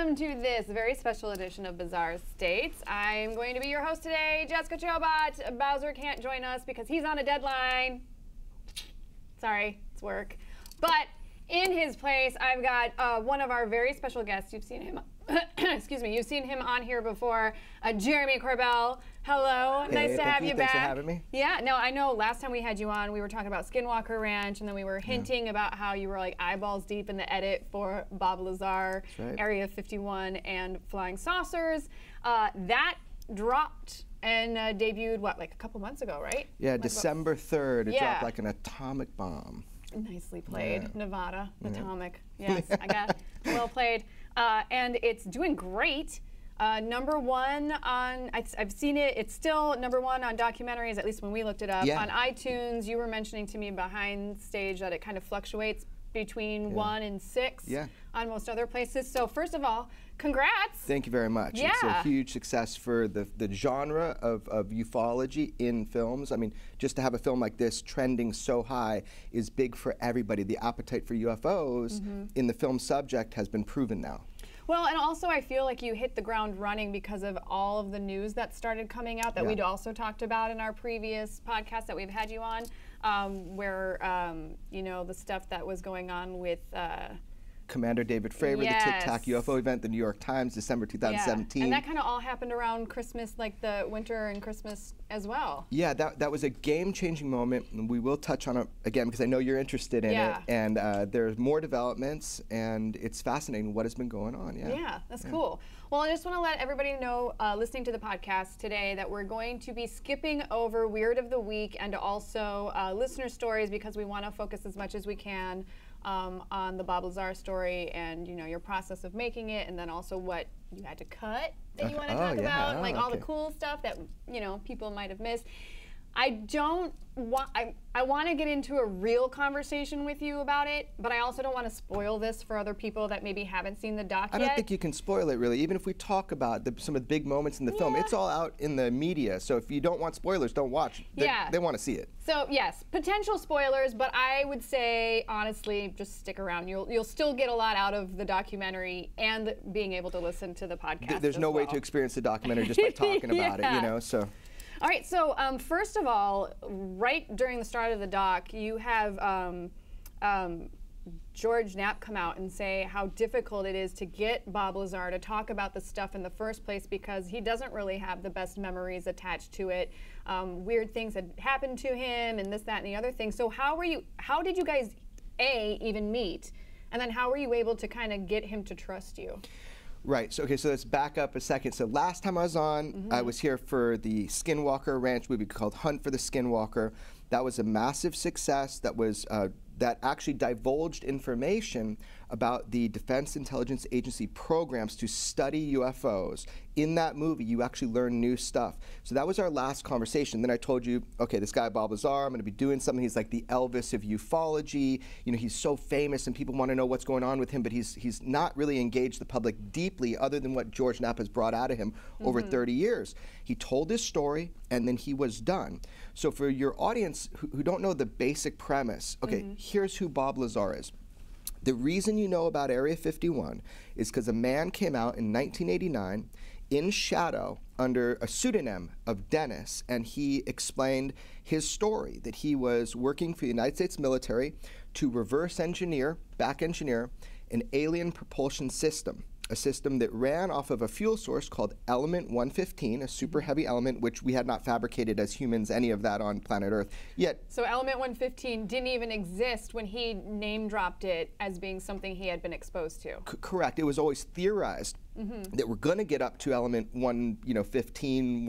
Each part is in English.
welcome to this very special edition of Bizarre States. I'm going to be your host today, Jessica Chobot. Bowser can't join us because he's on a deadline. Sorry, it's work. But in his place, I've got one of our very special guests. You've seen him, excuse me, you've seen him on here before, Jeremy Corbell. Hello, hey, nice to have you back. Thanks for having me. Yeah, no, I know last time we had you on, we were talking about Skinwalker Ranch, and then we were hinting about how you were like eyeballs deep in the edit for Bob Lazar, right. Area 51, and Flying Saucers. That dropped and debuted, what, like a couple months ago, right? Yeah, like December 3rd, it Yeah. dropped like an atomic bomb. Nicely played. Yeah. Nevada, Yeah. Atomic. Yes, I got well played. And it's doing great. Number one on, I've seen it, it's still number one on documentaries, at least when we looked it up. Yeah. On iTunes, you were mentioning to me behind stage that it kind of fluctuates between 1 and 6 on most other places. So first of all, congrats. Thank you very much. Yeah. It's a huge success for the genre of ufology in films. I mean, just to have a film like this trending so high is big for everybody. The appetite for UFOs in the film subject has been proven now. Well, and also I feel like you hit the ground running because of all of the news that started coming out that we'd also talked about in our previous podcast that we've had you on, where, you know, the stuff that was going on with Commander David Fravor, the Tic Tac UFO event, the New York Times, December 2017. Yeah. And that kind of all happened around Christmas, like the winter and Christmas as well. Yeah, that was a game-changing moment, and we will touch on it again because I know you're interested in it. And there's more developments, and it's fascinating what has been going on. Yeah, that's cool. Well, I just want to let everybody know, listening to the podcast today, that we're going to be skipping over Weird of the Week and also listener stories because we want to focus as much as we can on the Bob Lazar story and, you know, your process of making it, and then also what you had to cut that you want to talk about, like all the cool stuff that, you know, people might have missed. I want to get into a real conversation with you about it, but I also don't want to spoil this for other people that maybe haven't seen the doc yet. I don't think you can spoil it, really. Even if we talk about some of the big moments in the film, it's all out in the media. So if you don't want spoilers, don't watch. They want to see it. So yes, potential spoilers, but I would say, honestly, just stick around. You'll still get a lot out of the documentary and being able to listen to the podcast. There's no way to experience the documentary just by talking about it, you know, so. All right, so first of all, right during the start of the doc, you have George Knapp come out and say how difficult it is to get Bob Lazar to talk about the stuff in the first place because he doesn't really have the best memories attached to it. Weird things had happened to him and this, that, and the other thing. So how did you guys, A, even meet? And then how were you able to kind of get him to trust you? Right. So, okay, so let's back up a second. So last time I was on, I was here for the Skinwalker Ranch movie called Hunt for the Skinwalker. That was a massive success. That was that actually divulged information about the Defense Intelligence Agency programs to study UFOs. In that movie, you actually learn new stuff. So that was our last conversation. Then I told you, okay, this guy Bob Lazar, I'm going to be doing something. He's like the Elvis of ufology. You know, he's so famous, and people want to know what's going on with him, but he's not really engaged the public deeply, other than what George Knapp has brought out of him over 30 years. He told his story, and then he was done. So for your audience who don't know the basic premise, okay, here's who Bob Lazar is. The reason you know about Area 51 is because a man came out in 1989 in shadow under a pseudonym of Dennis, and he explained his story, that he was working for the United States military to reverse engineer, back engineer, an alien propulsion system. A system that ran off of a fuel source called Element 115, a super heavy element, which we had not fabricated as humans any of that on planet Earth yet. So Element 115 didn't even exist when he name dropped it as being something he had been exposed to. Correct. It was always theorized that we're going to get up to Element 115,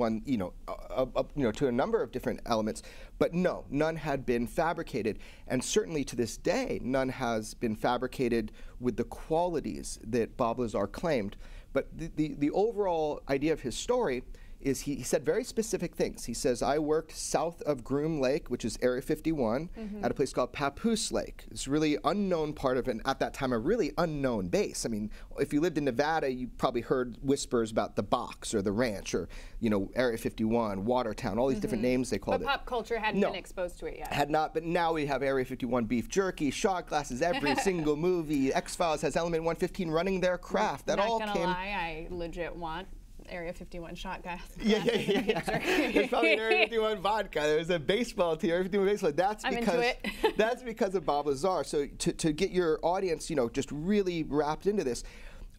to a number of different elements, but no, none had been fabricated, and certainly to this day, none has been fabricated with the qualities that Bob Lazar claimed. But the overall idea of his story is he said very specific things. He says, I worked south of Groom Lake, which is Area 51, at a place called Papoose Lake. It's a really unknown part of, and at that time, a really unknown base. I mean, if you lived in Nevada, you probably heard whispers about the box or the ranch or, you know, Area 51, Watertown, all these different names they called it. But pop culture hadn't been exposed to it yet. Had not, but now we have Area 51 beef jerky, shot glasses, every single movie. X-Files has Element 115 running their craft. That all came. Not gonna lie, I legit want Area 51 shot glass. Yeah. There's probably an Area 51 vodka. There's a baseball team, Area 51 baseball. That's that's because of Bob Lazar. So to get your audience, you know, just really wrapped into this,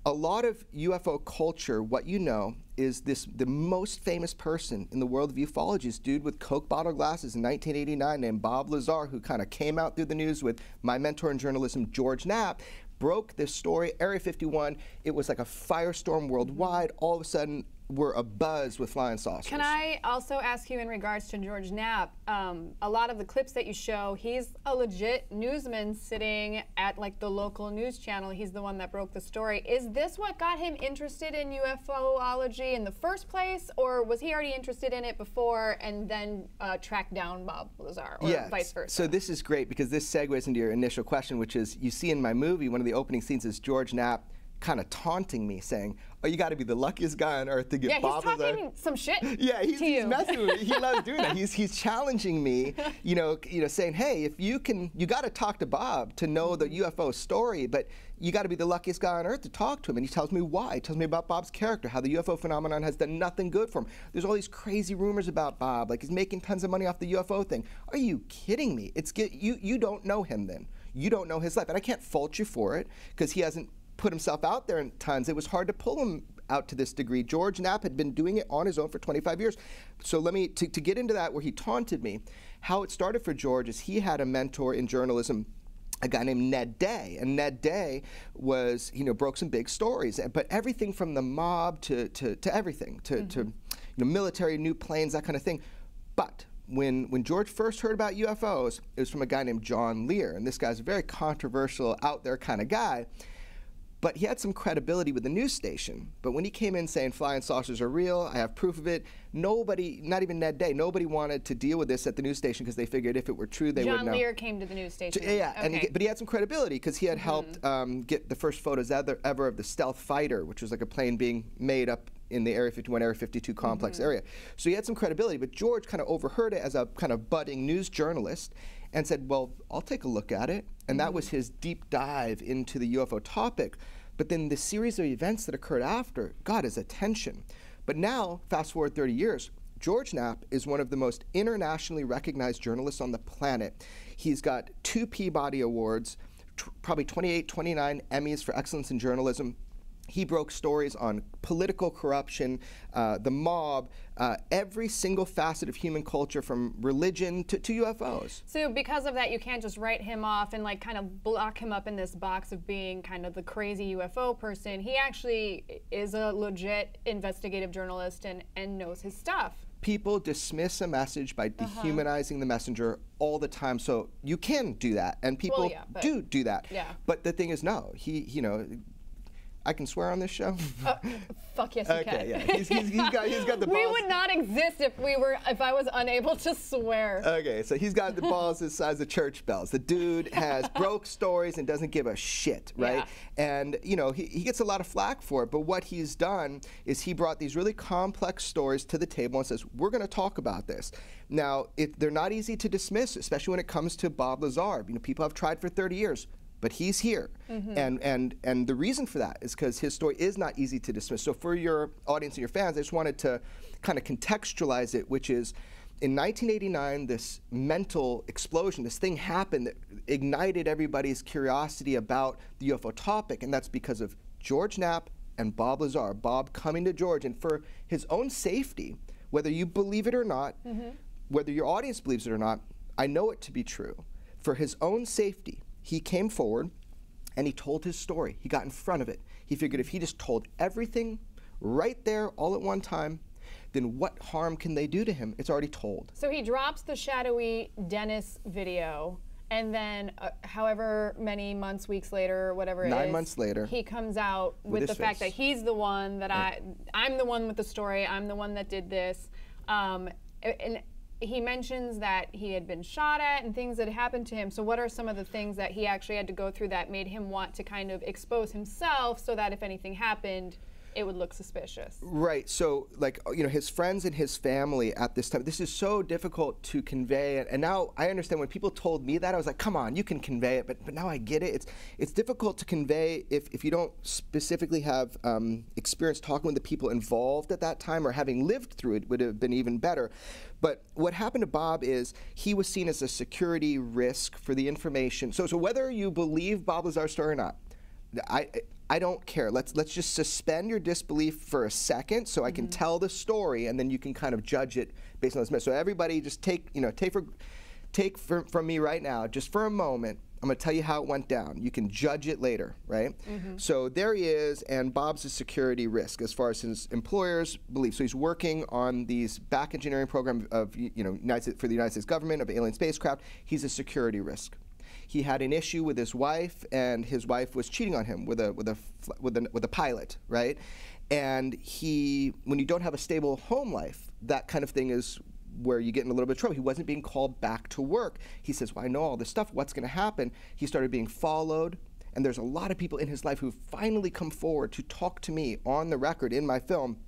a lot of UFO culture, what you know, is the most famous person in the world of ufology, this dude with Coke bottle glasses in 1989 named Bob Lazar, who kind of came out through the news with my mentor in journalism, George Knapp, broke this story. Area 51, it was like a firestorm worldwide. All of a sudden, we're abuzz with flying saucers. Can I also ask you in regards to George Knapp, a lot of the clips that you show, he's a legit newsman sitting at like the local news channel. He's the one that broke the story. Is this what got him interested in UFOlogy in the first place, or was he already interested in it before and then tracked down Bob Lazar, or vice versa? So this is great because this segues into your initial question, which is, you see in my movie, one of the opening scenes is George Knapp kind of taunting me, saying, "Oh, you got to be the luckiest guy on earth to get Bob Lazar." Yeah, he's talking some shit. Yeah, he's messing with me. He loves doing that. He's challenging me, you know, saying, "Hey, if you got to talk to Bob to know the UFO story, but you got to be the luckiest guy on earth to talk to him." And he tells me why. He tells me about Bob's character, how the UFO phenomenon has done nothing good for him. There's all these crazy rumors about Bob, like he's making tons of money off the UFO thing. Are you kidding me? You don't know him then. You don't know his life, and I can't fault you for it because he hasn't put himself out there in tons. It was hard to pull him out to this degree. George Knapp had been doing it on his own for 25 years. So let me, to get into that where he taunted me, how it started for George is he had a mentor in journalism, a guy named Ned Day. And Ned Day was, you know, broke some big stories, but everything from the mob to everything, to you know, military, new planes, that kind of thing. But when George first heard about UFOs, it was from a guy named John Lear. And this guy's a very controversial, out there kind of guy. But he had some credibility with the news station. But when he came in saying flying saucers are real, I have proof of it, nobody, not even Ned Day, nobody wanted to deal with this at the news station because they figured if it were true, they would know. John Lear came to the news station. Yeah, okay. But he had some credibility because he had helped get the first photos ever of the stealth fighter, which was like a plane being made up in the Area 51, Area 52 complex area. So he had some credibility, but George kind of overheard it as a kind of budding news journalist and said, well, I'll take a look at it. And that was his deep dive into the UFO topic. But then the series of events that occurred after got his attention. But now, fast forward 30 years, George Knapp is one of the most internationally recognized journalists on the planet. He's got 2 Peabody Awards, probably 28, 29 Emmys for excellence in journalism. He broke stories on political corruption, the mob, every single facet of human culture, from religion to UFOs. So because of that, you can't just write him off and like kind of block him up in this box of being kind of the crazy UFO person. He actually is a legit investigative journalist and knows his stuff. People dismiss a message by dehumanizing the messenger all the time. So you can do that, and people do that. Yeah. But the thing is, no, you know, I can swear on this show? Fuck yes, you can. Okay, yeah. He's got the balls. We would not exist if I was unable to swear. Okay, so he's got the balls the size of church bells. The dude has broke stories and doesn't give a shit, right? Yeah. And, you know, he gets a lot of flack for it, but what he's done is he brought these really complex stories to the table and says, we're going to talk about this. Now, they're not easy to dismiss, especially when it comes to Bob Lazar. You know, people have tried for 30 years. But he's here, and the reason for that is because his story is not easy to dismiss. So for your audience and your fans, I just wanted to kind of contextualize it, which is, in 1989, this mental explosion, this thing happened that ignited everybody's curiosity about the UFO topic, and that's because of George Knapp and Bob Lazar. Bob coming to George, and for his own safety, whether you believe it or not, whether your audience believes it or not, I know it to be true. For his own safety, he came forward and he told his story. He got in front of it. He figured if he just told everything right there all at one time, then what harm can they do to him? It's already told. So he drops the shadowy Dennis video, And then, however many months, weeks later, whatever it is, 9 months later, he comes out with the fact that he's the one that I'm the one with the story. I'm the one that did this. And he mentions that he had been shot at and things that happened to him. So what are some of the things that he actually had to go through that made him want to kind of expose himself so that if anything happened, it would look suspicious? Right. So, like, you know, his friends and his family at this time, this is so difficult to convey. And now I understand when people told me that, I was like, come on, you can convey it. But now I get it. It's difficult to convey if you don't specifically have experience talking with the people involved at that time, or having lived through it would have been even better. But what happened to Bob is he was seen as a security risk for the information. So whether you believe Bob Lazar's story or not, I don't care. Let's just suspend your disbelief for a second, so I can tell the story, and then you can kind of judge it based on this myth. So everybody, just take from me right now, just for a moment. I'm going to tell you how it went down. You can judge it later, right? So there he is, and Bob's a security risk as far as his employers believe. So he's working on these back engineering program of for the United States government of alien spacecraft. He's a security risk. He had an issue with his wife, and his wife was cheating on him with a pilot, right? And when you don't have a stable home life, that kind of thing is where you get in a little bit of trouble. He wasn't being called back to work. He says, well, I know all this stuff. What's going to happen? He started being followed, and there's a lot of people in his life who've finally come forward to talk to me on the record in my film.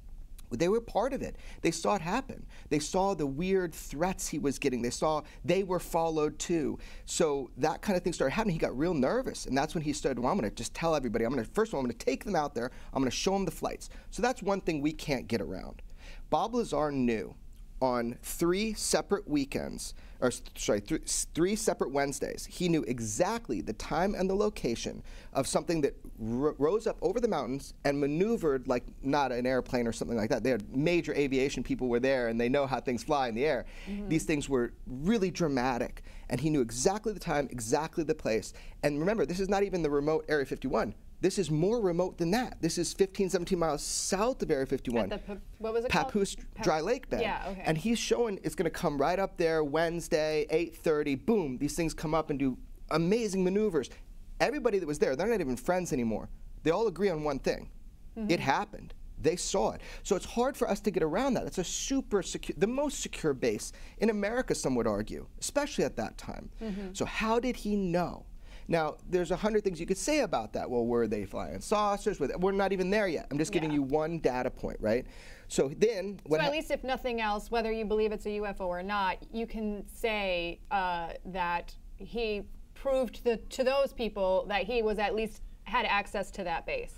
They were part of it. They saw it happen. They saw the weird threats he was getting. They saw they were followed too. So that kind of thing started happening. He got real nervous, and that's when he started, well, I'm going to just tell everybody. First of all, I'm going to take them out there. I'm going to show them the flights. So that's one thing we can't get around. Bob Lazar knew on 3 separate weekends, or sorry, 3 separate Wednesdays, he knew exactly the time and the location of something that rose up over the mountains and maneuvered like not an airplane or something like that. They had major aviation people were there, and they know how things fly in the air. These things were really dramatic, and he knew exactly the time, exactly the place. And remember, this is not even the remote Area 51. This is more remote than that. This is 15, 17 miles south of Area 51. At the, what was it Papoose called? Dry Lake Bed. Yeah, okay. And he's showing it's going to come right up there Wednesday, 8:30, boom, these things come up and do amazing maneuvers. Everybody that was there, they're not even friends anymore. They all agree on one thing. It happened. They saw it. So it's hard for us to get around that. It's a super secure, the most secure base in America, some would argue, especially at that time. So how did he know? Now, there's 100 things you could say about that. Well, were they flying saucers? We're not even there yet. I'm just giving you one data point, right? So then, so at least if nothing else, whether you believe it's a UFO or not, you can say that he proved to those people that he was at least had access to that base.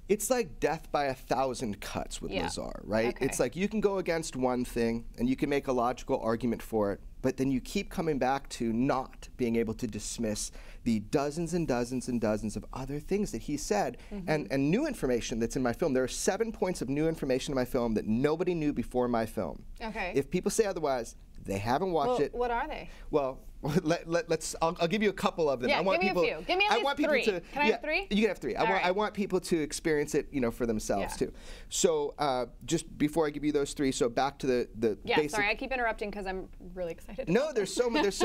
It's like death by 1,000 cuts with Lazar, right? Okay. It's like you can go against one thing and you can make a logical argument for it, but then you keep coming back to not being able to dismiss the dozens and dozens and dozens of other things that he said and new information that's in my film. There are 7 points of new information in my film that nobody knew before my film. Okay. If people say otherwise, they haven't watched it. What are they? Well, I'll give you a couple of them. Yeah, I want give me a few. Give me at least 3. Can I have 3? You can have 3. I want people to experience it, for themselves too. So just before I give you those 3, so back to the basic. Sorry, I keep interrupting because I'm really excited. No, there's so much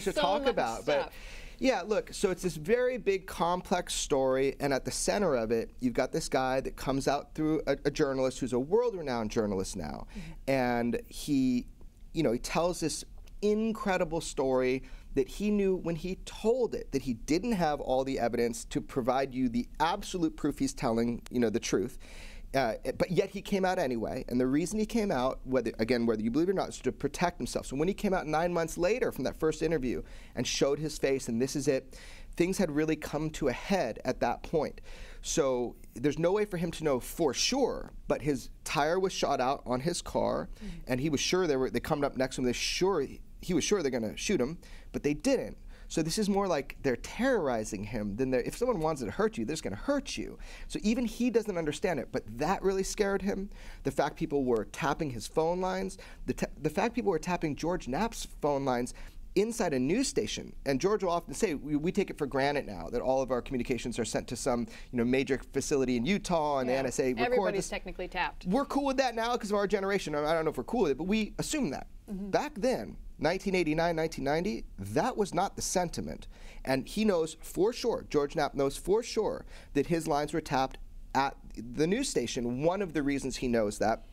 to talk about. But yeah, look, so it's this very big, complex story, and at the center of it, you've got this guy that comes out through a journalist who's a world-renowned journalist now, and he tells this incredible story that he knew when he told it that he didn't have all the evidence to provide you the absolute proof he's telling, the truth. But yet he came out anyway, and the reason he came out, whether you believe it or not, is to protect himself. So when he came out 9 months later from that first interview and showed his face, and this is it, things had really come to a head at that point. So there's no way for him to know for sure, but his tire was shot out on his car, and he was sure they come up next to him. He was sure they're going to shoot him, but they didn't. So this is more like they're terrorizing him than if someone wants to hurt you, they're just going to hurt you. So even he doesn't understand it, but that really scared him. The fact people were tapping his phone lines, the fact people were tapping George Knapp's phone lines inside a news station. And George will often say, we take it for granted now that all of our communications are sent to some major facility in Utah, and the NSA records. Everybody's technically tapped. We're cool with that now because of our generation. I don't know if we're cool with it, but we assume that. Back then, 1989, 1990, that was not the sentiment. And he knows for sure, George Knapp knows for sure, that his lines were tapped at the news station. One of the reasons he knows that,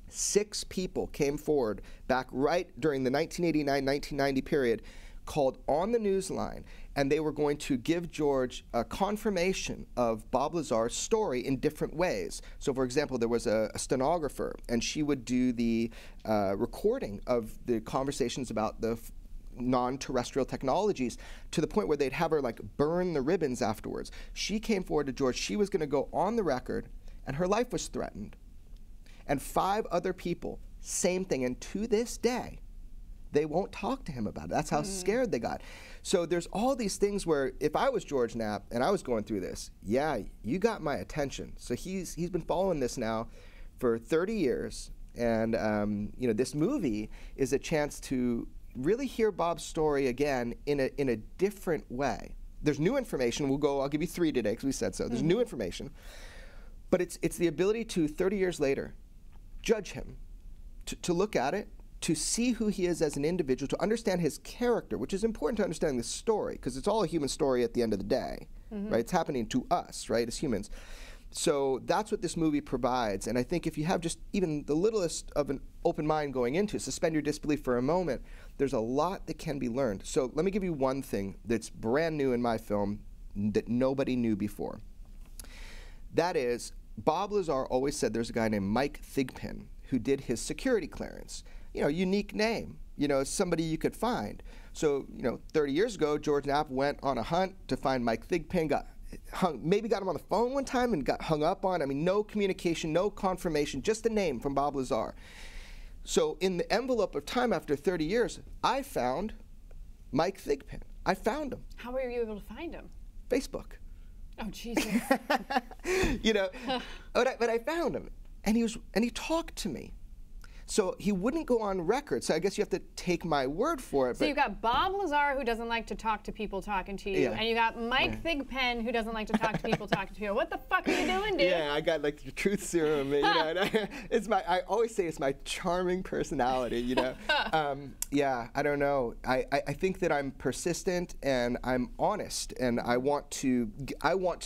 6 people came forward back right during the 1989-1990 period, called on the news line, and they were going to give George a confirmation of Bob Lazar's story in different ways. So, for example, there was a stenographer, and she would do the recording of the conversations about the non-terrestrial technologies, to the point where they'd have her like burn the ribbons afterwards. She came forward to George. She was going to go on the record, and her life was threatened. And 5 other people, same thing. And to this day, they won't talk to him about it. That's how scared they got. So there's all these things where if I was George Knapp and I was going through this, yeah, you got my attention. So he's been following this now for 30 years. And you know, this movie is a chance to really hear Bob's story again in a different way. There's new information. I'll give you 3 today because we said so. There's new information. But it's the ability to, 30 years later, judge him, to look at it, to see who he is as an individual, to understand his character, which is important to understanding the story, because it's all a human story at the end of the day, right? It's happening to us, right, as humans. So that's what this movie provides. And I think if you have just even the littlest of an open mind going into it, suspend your disbelief for a moment, there's a lot that can be learned. So let me give you one thing that's brand new in my film that nobody knew before. That is, Bob Lazar always said there's a guy named Mike Thigpen who did his security clearance. You know, unique name, you know, somebody you could find. So, you know, 30 years ago, George Knapp went on a hunt to find Mike Thigpen, maybe got him on the phone one time and got hung up on. I mean, no communication, no confirmation, just a name from Bob Lazar. So in the envelope of time after 30 years, I found Mike Thigpen. I found him. How were you able to find him? Facebook. Oh, Jesus. You know, but I found him, and he talked to me. So he wouldn't go on record. So I guess you have to take my word for it. So you've got Bob Lazar, who doesn't like to talk to people talking to you, and you got Mike Thigpen, who doesn't like to talk to people talking to you. What the fuck are you doing, dude? Yeah, I got like the truth serum. You know, and I always say it's my charming personality. You know, yeah, I don't know. I think that I'm persistent and I'm honest, and I want to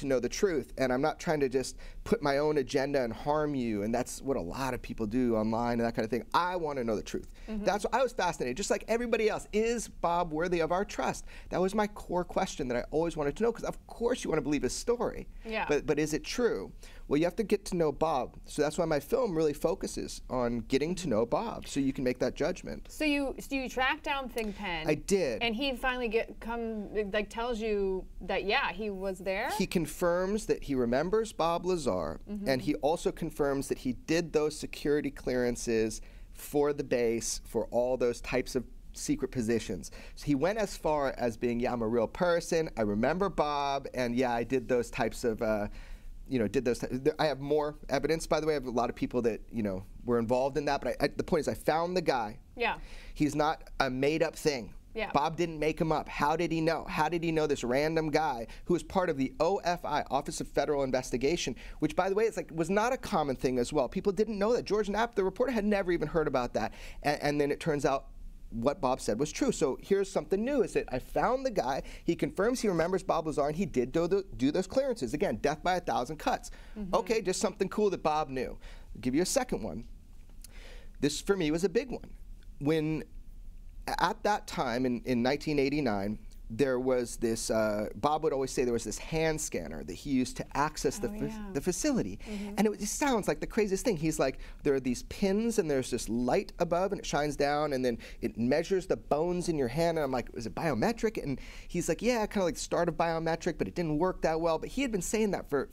know the truth, and I'm not trying to just put my own agenda and harm you. And that's what a lot of people do online and that kind of thing. I want to know the truth. That's what I was fascinated, just like everybody else. Is Bob worthy of our trust? That was my core question that I always wanted to know, because of course you want to believe his story. Yeah. But is it true? Well, you have to get to know Bob. So that's why my film really focuses on getting to know Bob, so you can make that judgment. So you tracked down Thigpen. I did. And he finally tells you that, yeah, he was there? He confirms that he remembers Bob Lazar, and he also confirms that he did those security clearances for the base, for all those types of secret positions. So he went as far as being, yeah, I'm a real person, I remember Bob, and yeah, I did those types of, you know, I have more evidence, by the way. I have a lot of people that, you know, were involved in that, but the point is I found the guy. Yeah. He's not a made-up thing. Yeah. Bob didn't make him up. How did he know? How did he know this random guy who was part of the OFI, Office of Federal Investigation, which, by the way, was not a common thing as well. People didn't know that. George Knapp, the reporter, had never even heard about that. And then it turns out what Bob said was true. So here's something new, is that I found the guy. He confirms he remembers Bob Lazar, and he did do those clearances. Again, death by 1,000 cuts. Okay, just something cool that Bob knew. I'll give you a second one. This, for me, was a big one. When at that time, in 1989, there was this, Bob would always say there was this hand scanner that he used to access the facility. And it just sounds like the craziest thing. He's like, there are these pins and there's this light above and it shines down and then it measures the bones in your hand. And I'm like, is it biometric? And he's like, yeah, kind of like the start of biometric, but it didn't work that well. But he had been saying that for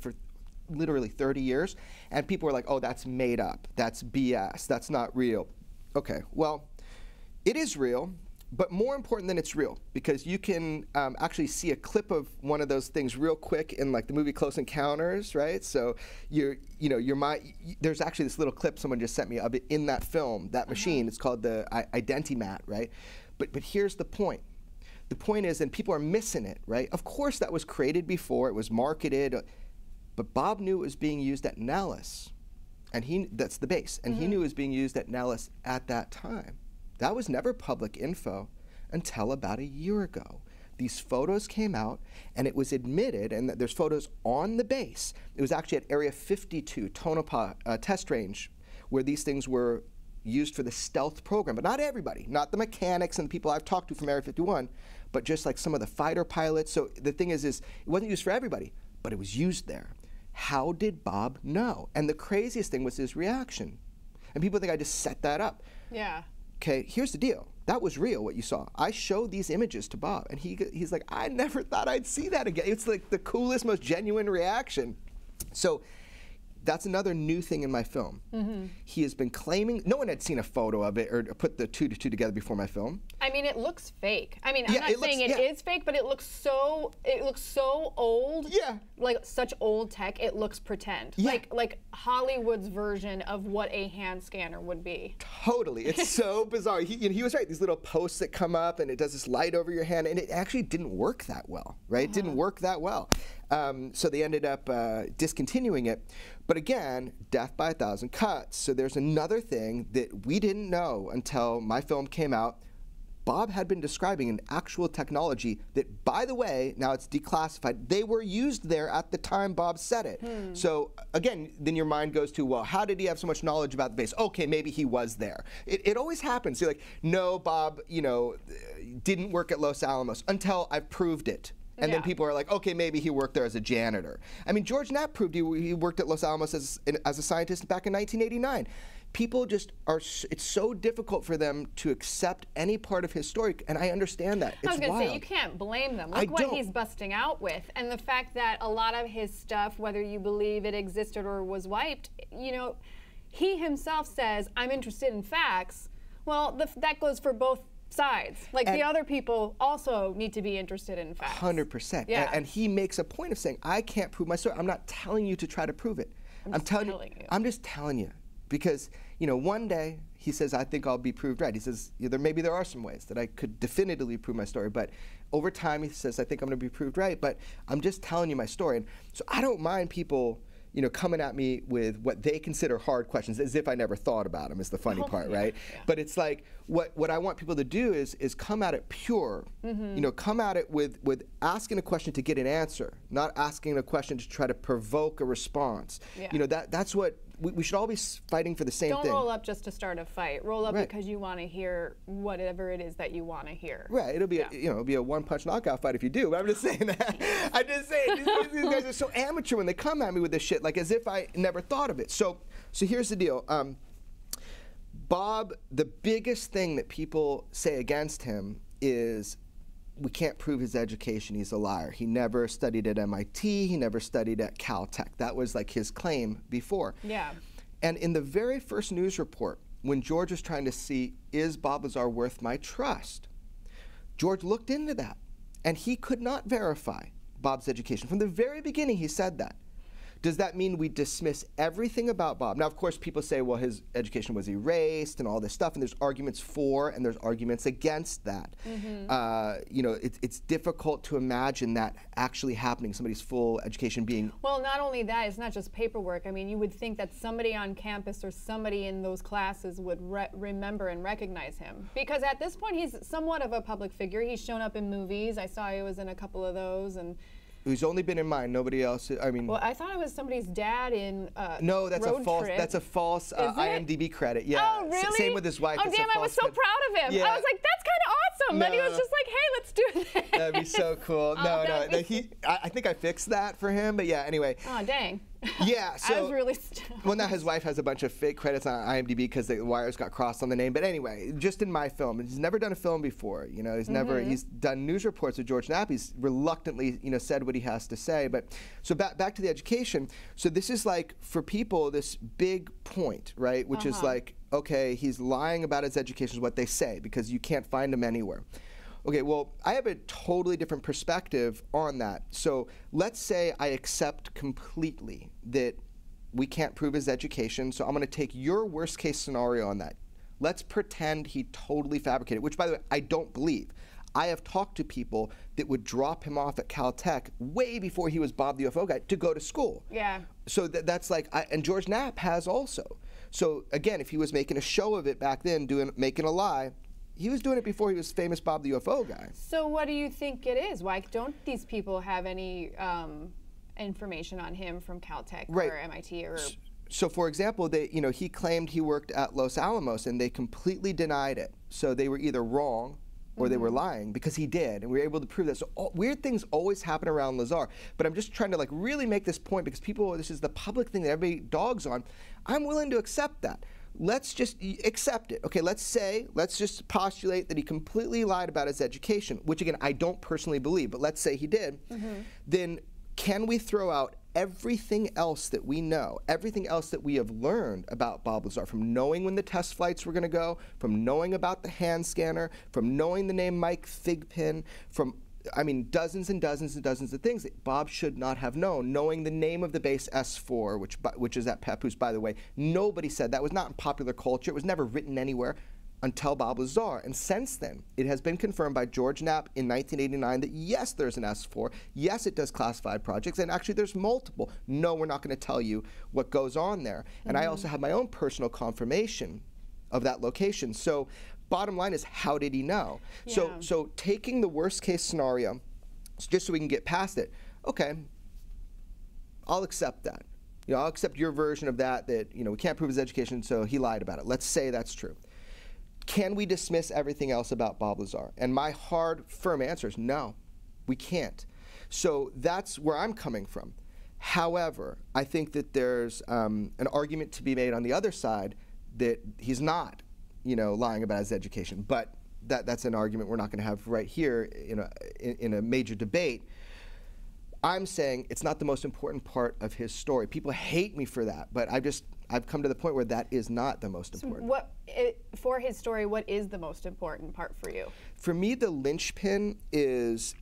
literally 30 years. And people were like, oh, that's made up. That's BS. That's not real. Okay, well, it is real. But more important than it's real, because you can actually see a clip of one of those things real quick in like the movie Close Encounters, right? So there's actually this little clip someone just sent me of it in that film, that machine. It's called the Identimat, right? But here's the point. The point is, and people are missing it, right? Of course that was created before, it was marketed, but Bob knew it was being used at Nellis, and that's the base, and he knew it was being used at Nellis at that time. That was never public info until about a year ago. These photos came out, and it was admitted, and there's photos on the base. It was actually at Area 52, Tonopah test range, where these things were used for the stealth program. But not everybody, not the mechanics and the people I've talked to from Area 51, but just like some of the fighter pilots. So the thing is it wasn't used for everybody, but it was used there. How did Bob know? And the craziest thing was his reaction. And people think I just set that up. Yeah. Okay, here's the deal. That was real, what you saw. I showed these images to Bob, and he's like, I never thought I'd see that again. It's like the coolest, most genuine reaction. So that's another new thing in my film. He has been claiming, no one had seen a photo of it or put the two to two together before my film. I mean, it looks fake. I mean, I'm not saying it is fake, but it looks so old. Yeah. Like such old tech, it looks pretend. Yeah. Like Hollywood's version of what a hand scanner would be. Totally. It's so bizarre. He was right. These little posts that come up and it does this light over your hand, and it actually didn't work that well, right? It didn't work that well. So they ended up discontinuing it. But again, death by 1,000 cuts. So there's another thing that we didn't know until my film came out. Bob had been describing an actual technology that, by the way, now it's declassified. They were used there at the time Bob said it. So again, then your mind goes to, well, how did he have so much knowledge about the base? Okay, maybe he was there. It always happens. You're like, no, Bob, didn't work at Los Alamos until I've proved it. And then people are like, okay, maybe he worked there as a janitor. I mean, George Knapp proved he worked at Los Alamos as a scientist back in 1989. People just it's so difficult for them to accept any part of his story, and I understand that. I was going to say, you can't blame them. Look what he's busting out with. And the fact that a lot of his stuff, whether you believe it existed or was wiped, he himself says, I'm interested in facts. Well, that goes for both sides. Like, the other people also need to be interested in facts. 100%. Yeah. And he makes a point of saying, I can't prove my story. I'm not telling you to try to prove it. I'm just telling you. Because, one day, he says, I think I'll be proved right. He says, maybe there are some ways that I could definitively prove my story. But over time, he says, I think I'm going to be proved right. But I'm just telling you my story. And so I don't mind people coming at me with what they consider hard questions, as if I never thought about them, is the funny part, right? Yeah. But it's like, what I want people to do is come at it pure. Come at it with asking a question to get an answer, not asking a question to try to provoke a response. Yeah. That's what we should all be fighting for the same thing. Don't roll up just to start a fight. Roll up because you want to hear whatever it is that you want to hear. Right. It'll be it'll be a one-punch knockout fight if you do. But I'm just saying that. I'm just saying these guys are so amateur when they come at me with this shit, like as if I never thought of it. So here's the deal. Bob, the biggest thing that people say against him is we can't prove his education. He's a liar. He never studied at MIT. He never studied at Caltech. That was like his claim before. Yeah. And in the very first news report, when George was trying to see, is Bob Lazar worth my trust? George looked into that, and he could not verify Bob's education. From the very beginning, he said that. Does that mean we dismiss everything about Bob? Now, of course, people say, well, his education was erased and all this stuff, and there's arguments for and there's arguments against that. It's difficult to imagine that actually happening, somebody's full education being... Well, not only that, it's not just paperwork. I mean, you would think that somebody on campus or somebody in those classes would remember and recognize him. Because at this point, he's somewhat of a public figure. He's shown up in movies. I saw he was in a couple of those, and... He's only been in mine. Nobody else. I mean. Well, I thought it was somebody's dad in. No, that's Road a false. Trip. That's a false IMDb credit. Yeah. Oh, really? Same with his wife. Oh, damn! I was so proud of him. Yeah. I was like, that's kind of awesome. But he was just like, hey, let's do this. That'd be so cool. No. I think I fixed that for him. But yeah. Anyway. Oh, dang. Yeah, so I was really well, now his wife has a bunch of fake credits on IMDb because the wires got crossed on the name. But anyway, just in my film, he's never done a film before. He's done news reports with George Knapp. He's reluctantly, said what he has to say. But so back to the education. So this is like for people this big point, right? Which is like, okay, he's lying about his education is what they say because you can't find him anywhere. Okay, well, I have a totally different perspective on that. So let's say I accept completely that we can't prove his education, so I'm going to take your worst case scenario on that. Let's pretend he totally fabricated, which, by the way, I don't believe. I have talked to people that would drop him off at Caltech way before he was Bob the UFO guy to go to school. Yeah. So that's like, and George Knapp has also. So again, if he was making a show of it back then, making a lie, he was doing it before he was famous Bob the UFO guy. So what do you think it is? Why don't these people have any information on him from Caltech or MIT or? So, for example, he claimed he worked at Los Alamos, and they completely denied it. So they were either wrong or they were lying, because he did, and we were able to prove that. So weird things always happen around Lazar. But I'm just trying to like really make this point, because this is the public thing that everybody dogs on. I'm willing to accept that. Let's just accept it. Okay, let's just postulate that he completely lied about his education, which again, I don't personally believe, but let's say he did. Then can we throw out everything else that we know, everything else that we have learned about Bob Lazar, from knowing when the test flights were going to go, from knowing about the hand scanner, from knowing the name Mike Thigpen, from, I mean, dozens and dozens and dozens of things that Bob should not have known, knowing the name of the base S4, which is at Papoose, by the way. Nobody said that. It was not in popular culture. It was never written anywhere until Bob Lazar. And since then, it has been confirmed by George Knapp in 1989 that yes, there's an S4. Yes, it does classified projects. And actually, there's multiple. No, we're not going to tell you what goes on there. And I also have my own personal confirmation of that location. So bottom line is, how did he know? Yeah. So taking the worst case scenario, just so we can get past it, okay, I'll accept that. I'll accept your version of that we can't prove his education, so he lied about it. Let's say that's true. Can we dismiss everything else about Bob Lazar? And my hard, firm answer is no, we can't. So that's where I'm coming from. However, I think that there's an argument to be made on the other side that he's not, lying about his education. But that's an argument we're not going to have right here in a major debate. I'm saying it's not the most important part of his story. People hate me for that, but I've come to the point where that is not the most important. For his story, what is the most important part for you? For me, the linchpin is,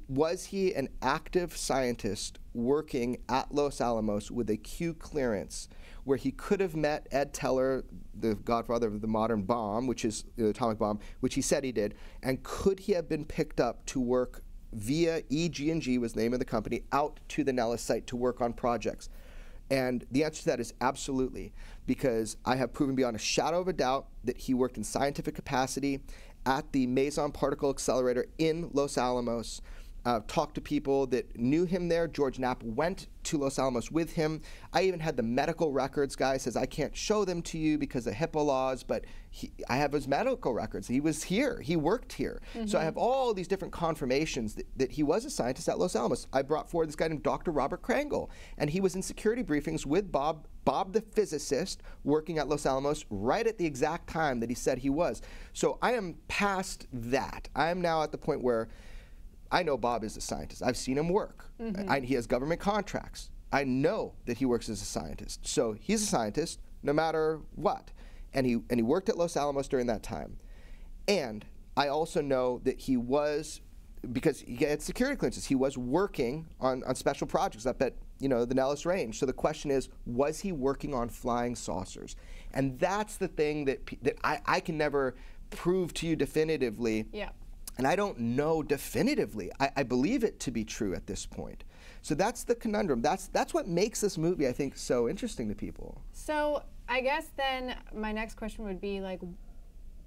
was he an active scientist working at Los Alamos with a Q clearance where he could have met Ed Teller, the godfather of the modern bomb, which is the atomic bomb, which he said he did, and could he have been picked up to work via EG&G, was the name of the company, out to the Nellis site to work on projects? And the answer to that is absolutely, because I have proven beyond a shadow of a doubt that he worked in scientific capacity at the Meson Particle Accelerator in Los Alamos, talked to people that knew him there. George Knapp went to Los Alamos with him. I even had the medical records. Guy says, I can't show them to you because of HIPAA laws, but I have his medical records. He was here. He worked here. So I have all these different confirmations that he was a scientist at Los Alamos. I brought forward this guy named Dr. Robert Krangle, and he was in security briefings with Bob the physicist, working at Los Alamos right at the exact time that he said he was. So I am past that. I am now at the point where I know Bob is a scientist. I've seen him work. He has government contracts. I know that he works as a scientist. So he's a scientist no matter what. And he worked at Los Alamos during that time. And I also know that he was, because he had security clearances, he was working on special projects up at the Nellis Range. So the question is, was he working on flying saucers? And that's the thing that I can never prove to you definitively. Yeah. And I don't know definitively. I believe it to be true at this point. So that's the conundrum. That's what makes this movie, I think, so interesting to people. So I guess then my next question would be, like,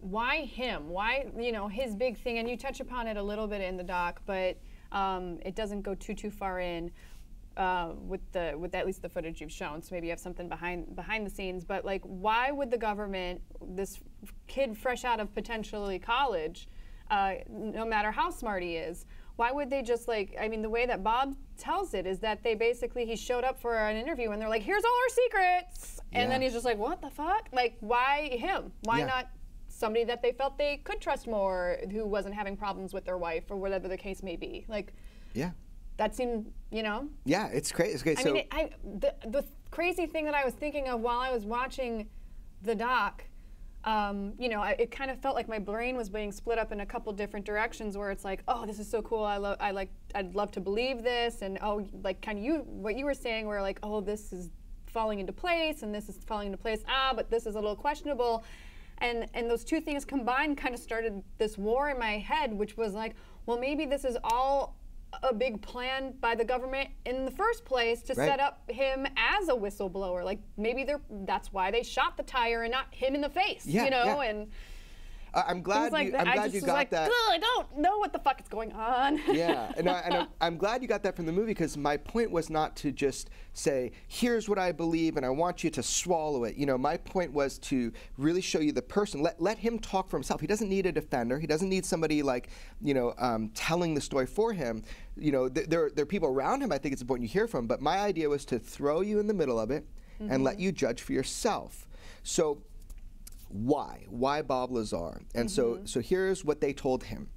why him? Why, his big thing, and you touch upon it a little bit in the doc, but it doesn't go too far in with at least the footage you've shown. So maybe you have something behind the scenes. But like, why would the government, this kid fresh out of potentially college, no matter how smart he is, why would they just the way that Bob tells it is that he showed up for an interview and they're like, here's all our secrets. And then he's just like, what the fuck? Like, why him? Why not somebody that they felt they could trust more, who wasn't having problems with their wife or whatever the case may be? Like, that seemed, Yeah, it's crazy. It's crazy. The crazy thing that I was thinking of while I was watching the doc, it kind of felt like my brain was being split up in a couple different directions, where it's like, oh, this is so cool. I'd love to believe this, and what you were saying, where like, oh, this is falling into place, and this is falling into place. But this is a little questionable, and those two things combined kind of started this war in my head, which was like, well, maybe this is all a big plan by the government in the first place to set up him as a whistleblower. Like, maybe that's why they shot the tire and not him in the face, And I'm glad you got that. I don't know what the fuck is going on. Yeah, and I'm glad you got that from the movie, because my point was not to just say, here's what I believe and I want you to swallow it. You know, my point was to really show you the person. Let him talk for himself. He doesn't need a defender. He doesn't need somebody like, you know, telling the story for him. You know, there are people around him I think it's important you hear from, but my idea was to throw you in the middle of it and let you judge for yourself. So why Bob Lazar? And so here's what they told him.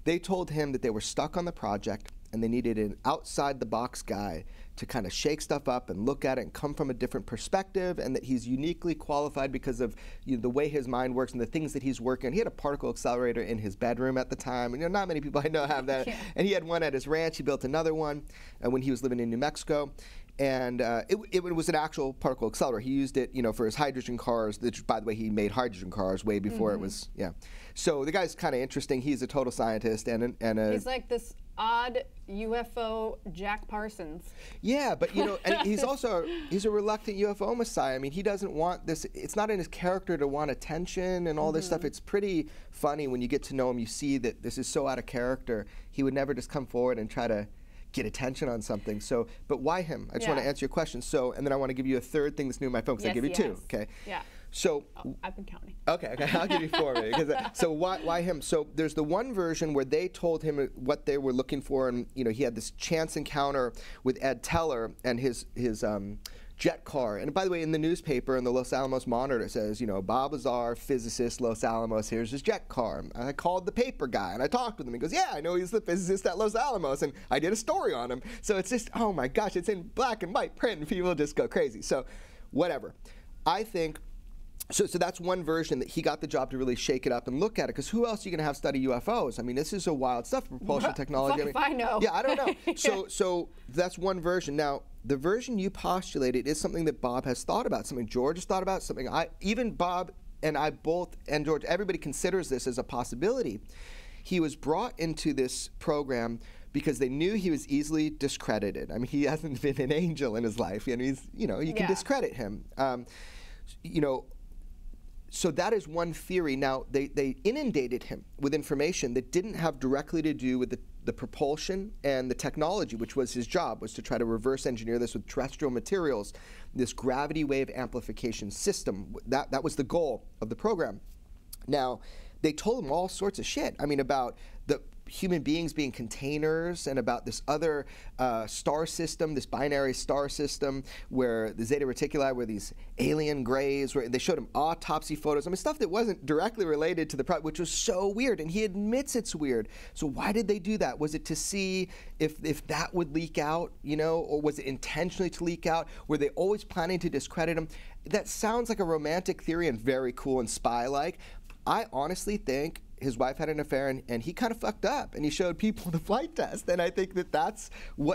They told him that they were stuck on the project and they needed an outside the box guy to kind of shake stuff up and look at it and come from a different perspective, and that he's uniquely qualified because of, you know, the way his mind works and the things that he's working on. He had a particle accelerator in his bedroom at the time, and, you know, not many people I know have that. Yeah. And he had one at his ranch. He built another one when he was living in New Mexico. And it was an actual particle accelerator. He used it, you know, for his hydrogen cars. Which, by the way, he made hydrogen cars way before it was, yeah. So the guy's kind of interesting. He's a total scientist and he's like this odd UFO Jack Parsons. Yeah, but you know, and he's a reluctant UFO messiah. I mean, he doesn't want this. It's not in his character to want attention and all this stuff. It's pretty funny when you get to know him. You see that this is so out of character. He would never just come forward and try to get attention on something. So, but why him? I just want to answer your question. So, and then I want to give you a third thing that's new in my phone, because I give you two. Okay. Yeah. So I've been counting. Okay, I'll give you four. So why him? So there's the one version where they told him what they were looking for, and you know, he had this chance encounter with Ed Teller and his jet car. And by the way, in the newspaper, in the Los Alamos Monitor, it says, you know, Bob Lazar, physicist, Los Alamos, here's his jet car. And I called the paper guy and I talked with him. He goes, yeah, I know he's the physicist at Los Alamos, and I did a story on him. So it's just, oh my gosh, it's in black and white print and people just go crazy. So whatever. I think, so that's one version, that he got the job to really shake it up and look at it, because who else are you going to have study UFOs? I mean, this is a wild stuff, propulsion technology. If I know. Yeah, I don't know. So that's one version. Now, the version you postulated is something that Bob has thought about, something George has thought about, something even Bob and I both, and George, everybody considers this as a possibility. He was brought into this program because they knew he was easily discredited. I mean, he hasn't been an angel in his life, and he's, you know, you can discredit him. You know, so that is one theory. Now, they inundated him with information that didn't have directly to do with the propulsion and the technology, which was his job, was to try to reverse engineer this with terrestrial materials, this gravity wave amplification system. That was the goal of the program. Now, they told him all sorts of shit. I mean, about the human beings being containers, and about this other star system, this binary star system, where the Zeta Reticuli were these alien grays, where they showed him autopsy photos. I mean, stuff that wasn't directly related to the project, which was so weird, and he admits it's weird. So why did they do that? Was it to see if that would leak out, you know, or was it intentionally to leak out? Were they always planning to discredit him? That sounds like a romantic theory and very cool and spy-like. I honestly think his wife had an affair, and he kind of fucked up, and he showed people the flight test, and I think that's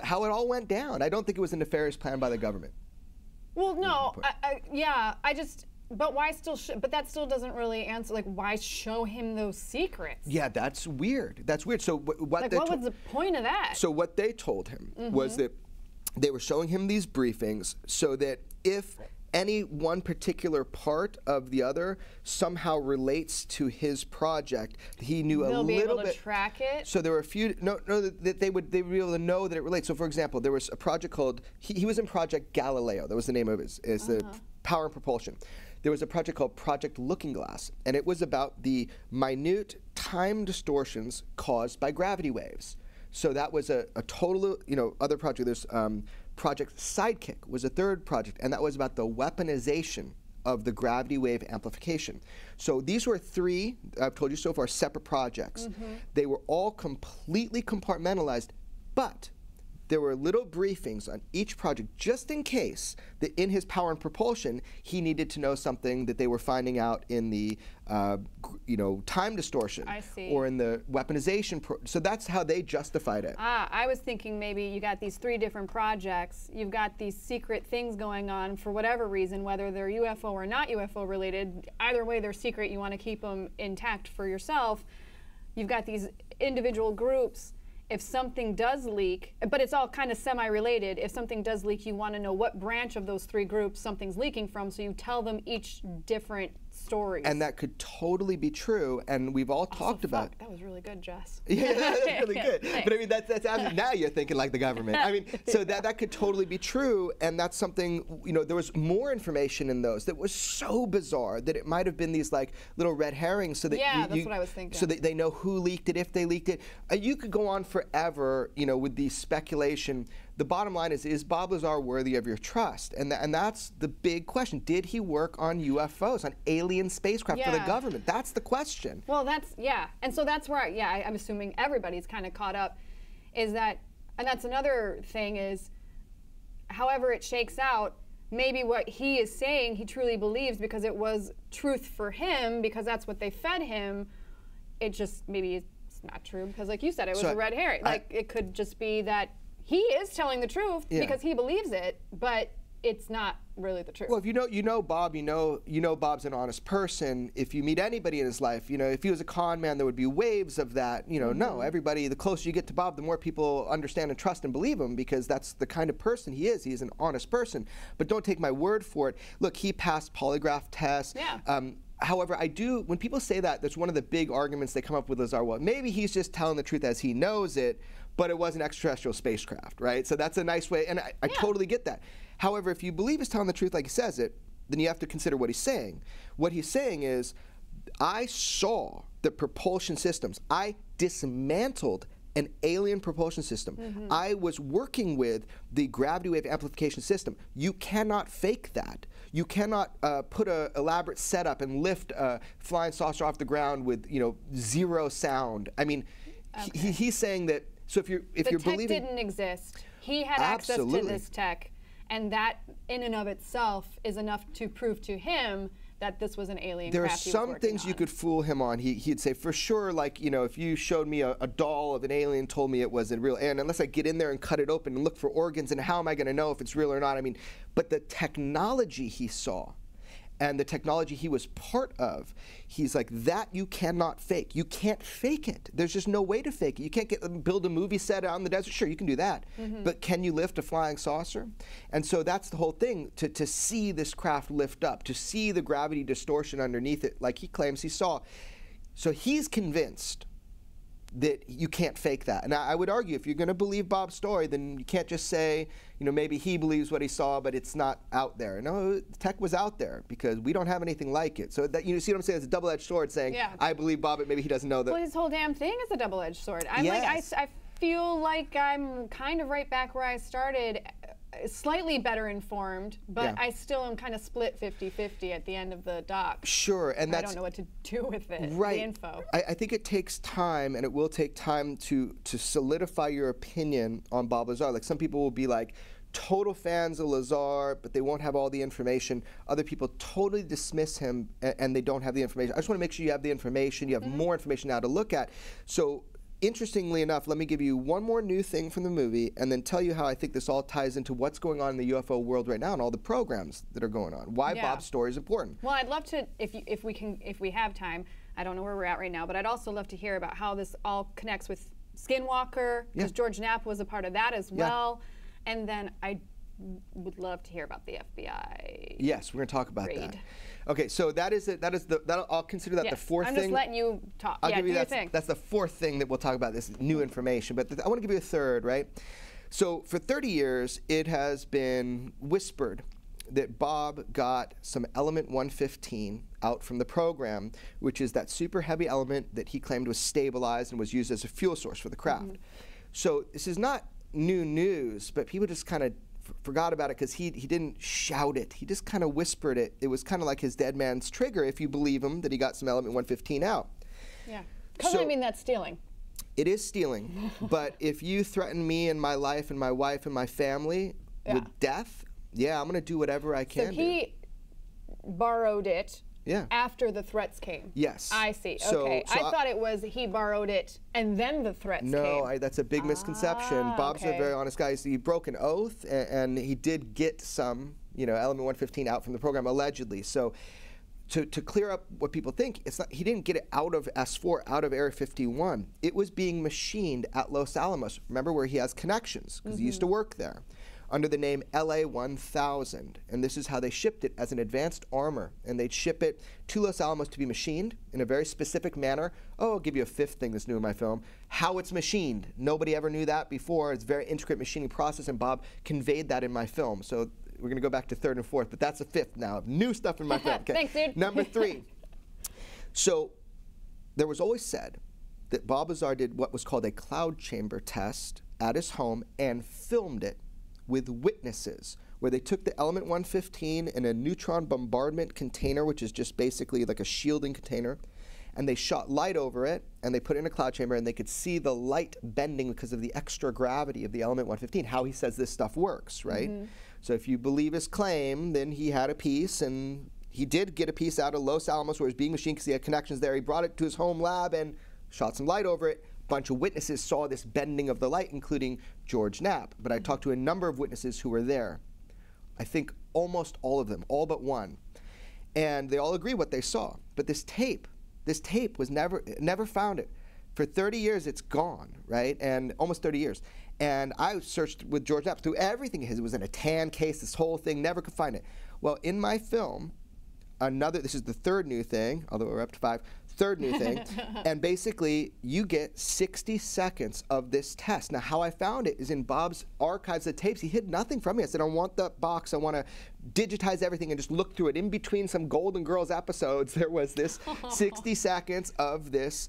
how it all went down. I don't think it was a nefarious plan by the government. Well, no, but why still? But that still doesn't really answer. Like, why show him those secrets? Yeah, that's weird. That's weird. So what was the point of that? So what they told him was that they were showing him these briefings so that if any one particular part of the other somehow relates to his project, he knew They'll a be little able bit. To track it. So there were a few. That they would be able to know that it relates. So for example, there was a project called. He was in Project Galileo. That was the name of his. Is the power and propulsion. There was a project called Project Looking Glass, and it was about the minute time distortions caused by gravity waves. So that was a total, you know, other project. There's Project Sidekick was a third project, and that was about the weaponization of the gravity wave amplification. So these were three, I've told you so far, separate projects. They were all completely compartmentalized, but there were little briefings on each project just in case that in his power and propulsion he needed to know something that they were finding out in the time distortion or in the weaponization. So that's how they justified it. I was thinking maybe you got these three different projects. You've got these secret things going on for whatever reason, whether they're UFO or not UFO related. Either way, they're secret. You want to keep them intact for yourself. You've got these individual groups. If something does leak, but it's all kind of semi-related, if something does leak, you want to know what branch of those three groups something's leaking from, so you tell them each different stories. And that could totally be true, and we've all talked about. That was really good, Jess. Yeah, that's really good. But I mean, that's absolutely, now you're thinking like the government. I mean, so that could totally be true, and that's something, you know, there was more information in those that was so bizarre that it might have been these like little red herrings, so that that's what I was thinking. So that they know who leaked it, if they leaked it. You could go on forever, you know, with the speculation. The bottom line is Bob Lazar worthy of your trust? And that's the big question. Did he work on UFOs, on alien spacecraft for the government? That's the question. Well, and so that's where, I'm assuming everybody's kind of caught up, is that, and that's another thing is, however it shakes out, maybe what he is saying he truly believes because it was truth for him, because that's what they fed him. It just, maybe it's not true because, like you said, it was a red herring. Like, it could just be that he is telling the truth because he believes it, but it's not really the truth. Well, if you know Bob, you know Bob's an honest person. If you meet anybody in his life, you know, if he was a con man, there would be waves of that. You know, no, everybody, the closer you get to Bob, the more people understand and trust and believe him, because that's the kind of person he is. He's an honest person. But don't take my word for it. Look, he passed polygraph tests. Yeah. However, when people say that, that's one of the big arguments they come up with Lazar. Well, maybe he's just telling the truth as he knows it, but it was an extraterrestrial spacecraft, right? So that's a nice way, and I totally get that. However, if you believe he's telling the truth like he says it, then you have to consider what he's saying. What he's saying is, I saw the propulsion systems. I dismantled an alien propulsion system. I was working with the gravity wave amplification system. You cannot fake that. You cannot put an elaborate setup and lift a flying saucer off the ground with, you know, zero sound. I mean, he's saying that. So if you're believing, the tech didn't exist. He had access to this tech, and that in and of itself is enough to prove to him that this was an alien there craft. There are some things you could fool him on. He'd say, for sure, like, you know, if you showed me a doll of an alien, told me it was a real alien, unless I get in there and cut it open and look for organs, and how am I going to know if it's real or not? I mean, but the technology he saw and the technology he was part of, he's like, that you cannot fake. You can't fake it. There's just no way to fake it. You can't build a movie set out in the desert. Sure, you can do that. But can you lift a flying saucer? And so that's the whole thing, to see this craft lift up, to see the gravity distortion underneath it, like he claims he saw. So he's convinced that you can't fake that. And I would argue, if you're going to believe Bob's story, then you can't just say, you know, maybe he believes what he saw, but it's not out there. No, the tech was out there, because we don't have anything like it. So that, you see what I'm saying? It's a double-edged sword, saying, I believe Bob, but maybe he doesn't know that. Well, his whole damn thing is a double-edged sword. I'm like, I feel like I'm kind of right back where I started, slightly better informed, but I still am kind of split 50-50 at the end of the doc. Sure, and I don't know what to do with it, right. the info. I think it takes time, and it will take time to solidify your opinion on Bob Lazar. Like, some people will be like total fans of Lazar, but they won't have all the information. Other people totally dismiss him, and they don't have the information. I just want to make sure you have the information. You have more information now to look at. So, interestingly enough, let me give you one more new thing from the movie, and then tell you how I think this all ties into what's going on in the UFO world right now and all the programs that are going on. Why Bob's story is important. Well, I'd love to, if we have time. I don't know where we're at right now, but I'd also love to hear about how this all connects with Skinwalker, because George Knapp was a part of that as well. And then I would love to hear about the FBI. Yes, we're going to talk about that. Okay, so I'll consider that the fourth thing. I'm just letting you talk. I'll give you your thing. That's the fourth thing that we'll talk about, this new information. But I want to give you a third, right? So for 30 years, it has been whispered that Bob got some element 115 out from the program, which is that super heavy element that he claimed was stabilized and was used as a fuel source for the craft. So this is not new news, but people just kind of forgot about it because he didn't shout it. He just kind of whispered it. It was kind of like his dead man's trigger, if you believe him, that he got some element 115 out. Yeah, because I mean, that's stealing. It is stealing, but if you threaten me and my life and my wife and my family with death, I'm going to do whatever I can. So he borrowed it Yeah. After the threats came. Yes. I see. So, okay. I thought it was he borrowed it and then the threats came. No, that's a big misconception. Bob's a very honest guy. He broke an oath, and he did get some, element 115 out from the program allegedly. So to clear up what people think, it's not, he didn't get it out of S4, out of Area 51. It was being machined at Los Alamos. Remember, where he has connections, because he used to work there. under the name LA-1000. And this is how they shipped it, as an advanced armor. And they'd ship it to Los Alamos to be machined in a very specific manner. Oh, I'll give you a fifth thing that's new in my film. How it's machined. Nobody ever knew that before. It's a very intricate machining process, and Bob conveyed that in my film. So we're going to go back to third and fourth, but that's a fifth now. New stuff in my film. Okay. Thanks, dude. Number 3. So there was always said that Bob Bowser did what was called a cloud chamber test at his home and filmed it with witnesses, where they took the element 115 in a neutron bombardment container, which is just basically like a shielding container, and they shot light over it, and they put it in a cloud chamber, and they could see the light bending because of the extra gravity of the element 115, how he says this stuff works, right? So if you believe his claim, then he had a piece, and he did get a piece out of Los Alamos where it was being machined because he had connections there. He brought it to his home lab and shot some light over it. A bunch of witnesses saw this bending of the light, including George Knapp. But I talked to a number of witnesses who were there. I think almost all of them, all but one. And they all agree what they saw. But this tape was never found it. For 30 years, it's gone, right? And almost 30 years. And I searched with George Knapp through everything. It was in a tan case, this whole thing, never could find it. Well, in my film, this is the third new thing, although we're up to 5, third new thing, and basically you get 60 seconds of this test. Now, how I found it is in Bob's archives of tapes. He hid nothing from me. I said, I want the box. I want to digitize everything and just look through it. In between some Golden Girls episodes, there was this 60 seconds of this,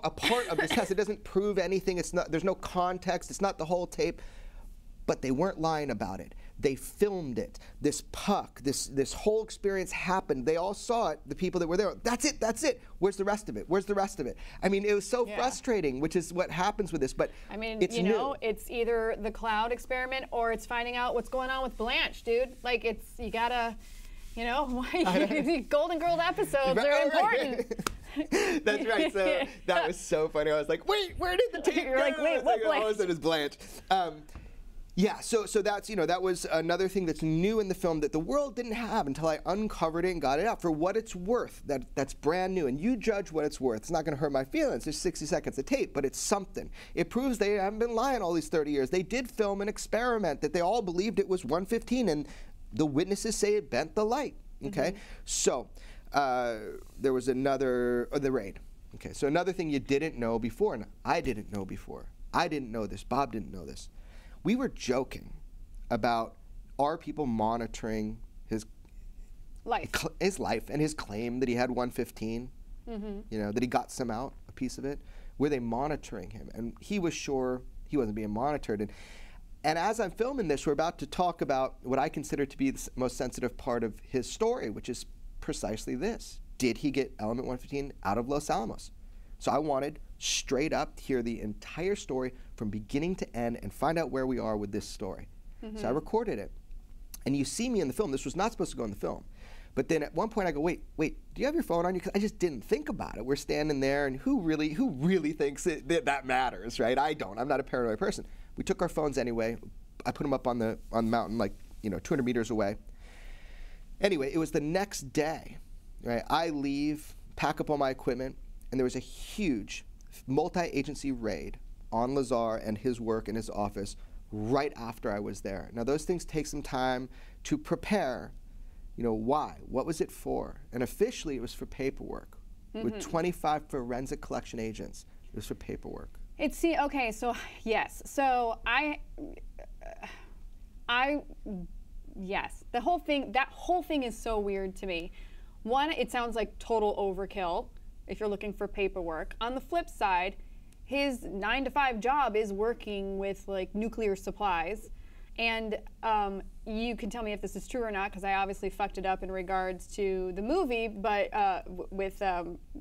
a part of this test. It doesn't prove anything. It's not. There's no context. It's not the whole tape. But they weren't lying about it. They filmed it. This puck, this whole experience happened. They all saw it, the people that were there. That's it, that's it. Where's the rest of it? Where's the rest of it? I mean, it was so frustrating, which is what happens with this, but I mean, it's you know, new. It's either the cloud experiment or it's finding out what's going on with Blanche, dude. Like, you gotta, you know, the Golden Girls episodes are important. That's right. So that was so funny. I was like, wait, where did the tape go? You're like, wait, what Blanche? All of a sudden it's Blanche. Yeah, so that's, you know, that was another thing that's new in the film that the world didn't have until I uncovered it and got it out. For what it's worth, that's brand new. And you judge what it's worth. It's not going to hurt my feelings. There's 60 seconds of tape, but it's something. It proves they haven't been lying all these 30 years. They did film an experiment that they all believed it was 115, and the witnesses say it bent the light. Okay, so there was another, the raid. Okay, so another thing you didn't know before, and I didn't know before. I didn't know this. Bob didn't know this. We were joking about are people monitoring his life and his claim that he had 115, you know, that he got some out, a piece of it. Were they monitoring him? And he was sure he wasn't being monitored. And as I'm filming this, we're about to talk about what I consider to be the most sensitive part of his story, which is precisely this. Did he get element 115 out of Los Alamos? So I wanted straight up to hear the entire story from beginning to end and find out where we are with this story. So I recorded it. And you see me in the film. This was not supposed to go in the film. But then at one point I go, wait, do you have your phone on you? Because I just didn't think about it. We're standing there, and who really thinks that matters, right? I don't. I'm not a paranoid person. We took our phones anyway. I put them up on the mountain, like, you know, 200 meters away. Anyway, it was the next day, right? I leave, pack up all my equipment, and there was a huge multi-agency raid on Lazar and his work in his office right after I was there. Now, those things take some time to prepare. You know, why? What was it for? And officially, it was for paperwork. With 25 forensic collection agents, it was for paperwork. Okay, so yes. So yes. That whole thing is so weird to me. One, it sounds like total overkill if you're looking for paperwork. On the flip side, his 9-to-5 job is working with like nuclear supplies. And you can tell me if this is true or not, because I obviously fucked it up in regards to the movie, but with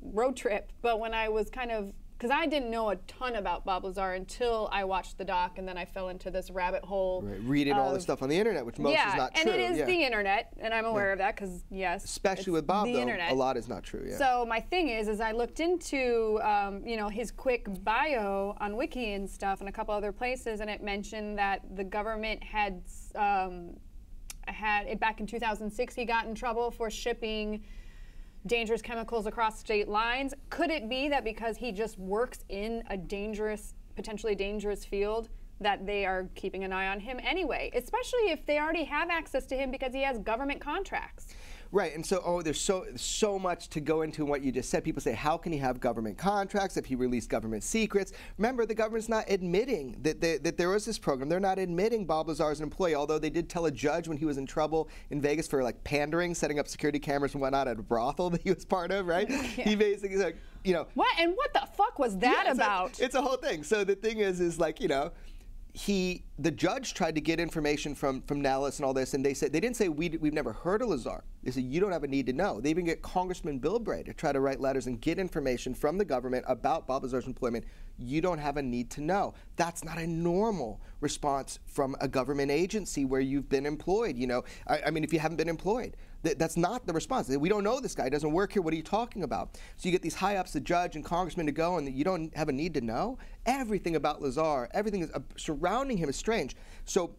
Road Trip. But when I was because I didn't know a ton about Bob Lazar until I watched the doc, and then I fell into this rabbit hole. Right. Reading all the stuff on the internet, which most is not true. And it is the internet, and I'm aware of that, because yes. Especially with Bob, though, a lot is not true. Yeah. So my thing is I looked into you know, his quick bio on Wiki and stuff, and a couple other places, and it mentioned that the government had back in 2006 he got in trouble for shipping dangerous chemicals across state lines. Could it be that because he just works in a potentially dangerous field, that they are keeping an eye on him anyway, especially if they already have access to him because he has government contracts. Right, and so, there's so much to go into what you just said. People say, how can he have government contracts if he released government secrets? Remember, the government's not admitting that there was this program. They're not admitting Bob Lazar as an employee, although they did tell a judge when he was in trouble in Vegas for like pandering, setting up security cameras and whatnot at a brothel that he was part of, right? Yeah. He basically like, you know. What? And what the fuck was that about? It's a whole thing. So the thing is like, you know, the judge tried to get information from Nellis and all this, and they didn't say we've never heard of Lazar. They said you don't have a need to know. They even get Congressman Bill Bray to try to write letters and get information from the government about Bob Lazar's employment. You don't have a need to know. That's not a normal response from a government agency where you've been employed. You know, I mean, if you haven't been employed, that's not the response. We don't know this guy. He doesn't work here. What are you talking about? So you get these high ups, the judge and congressman, to go, and you don't have a need to know. Everything about Lazar, everything is surrounding him is strange. So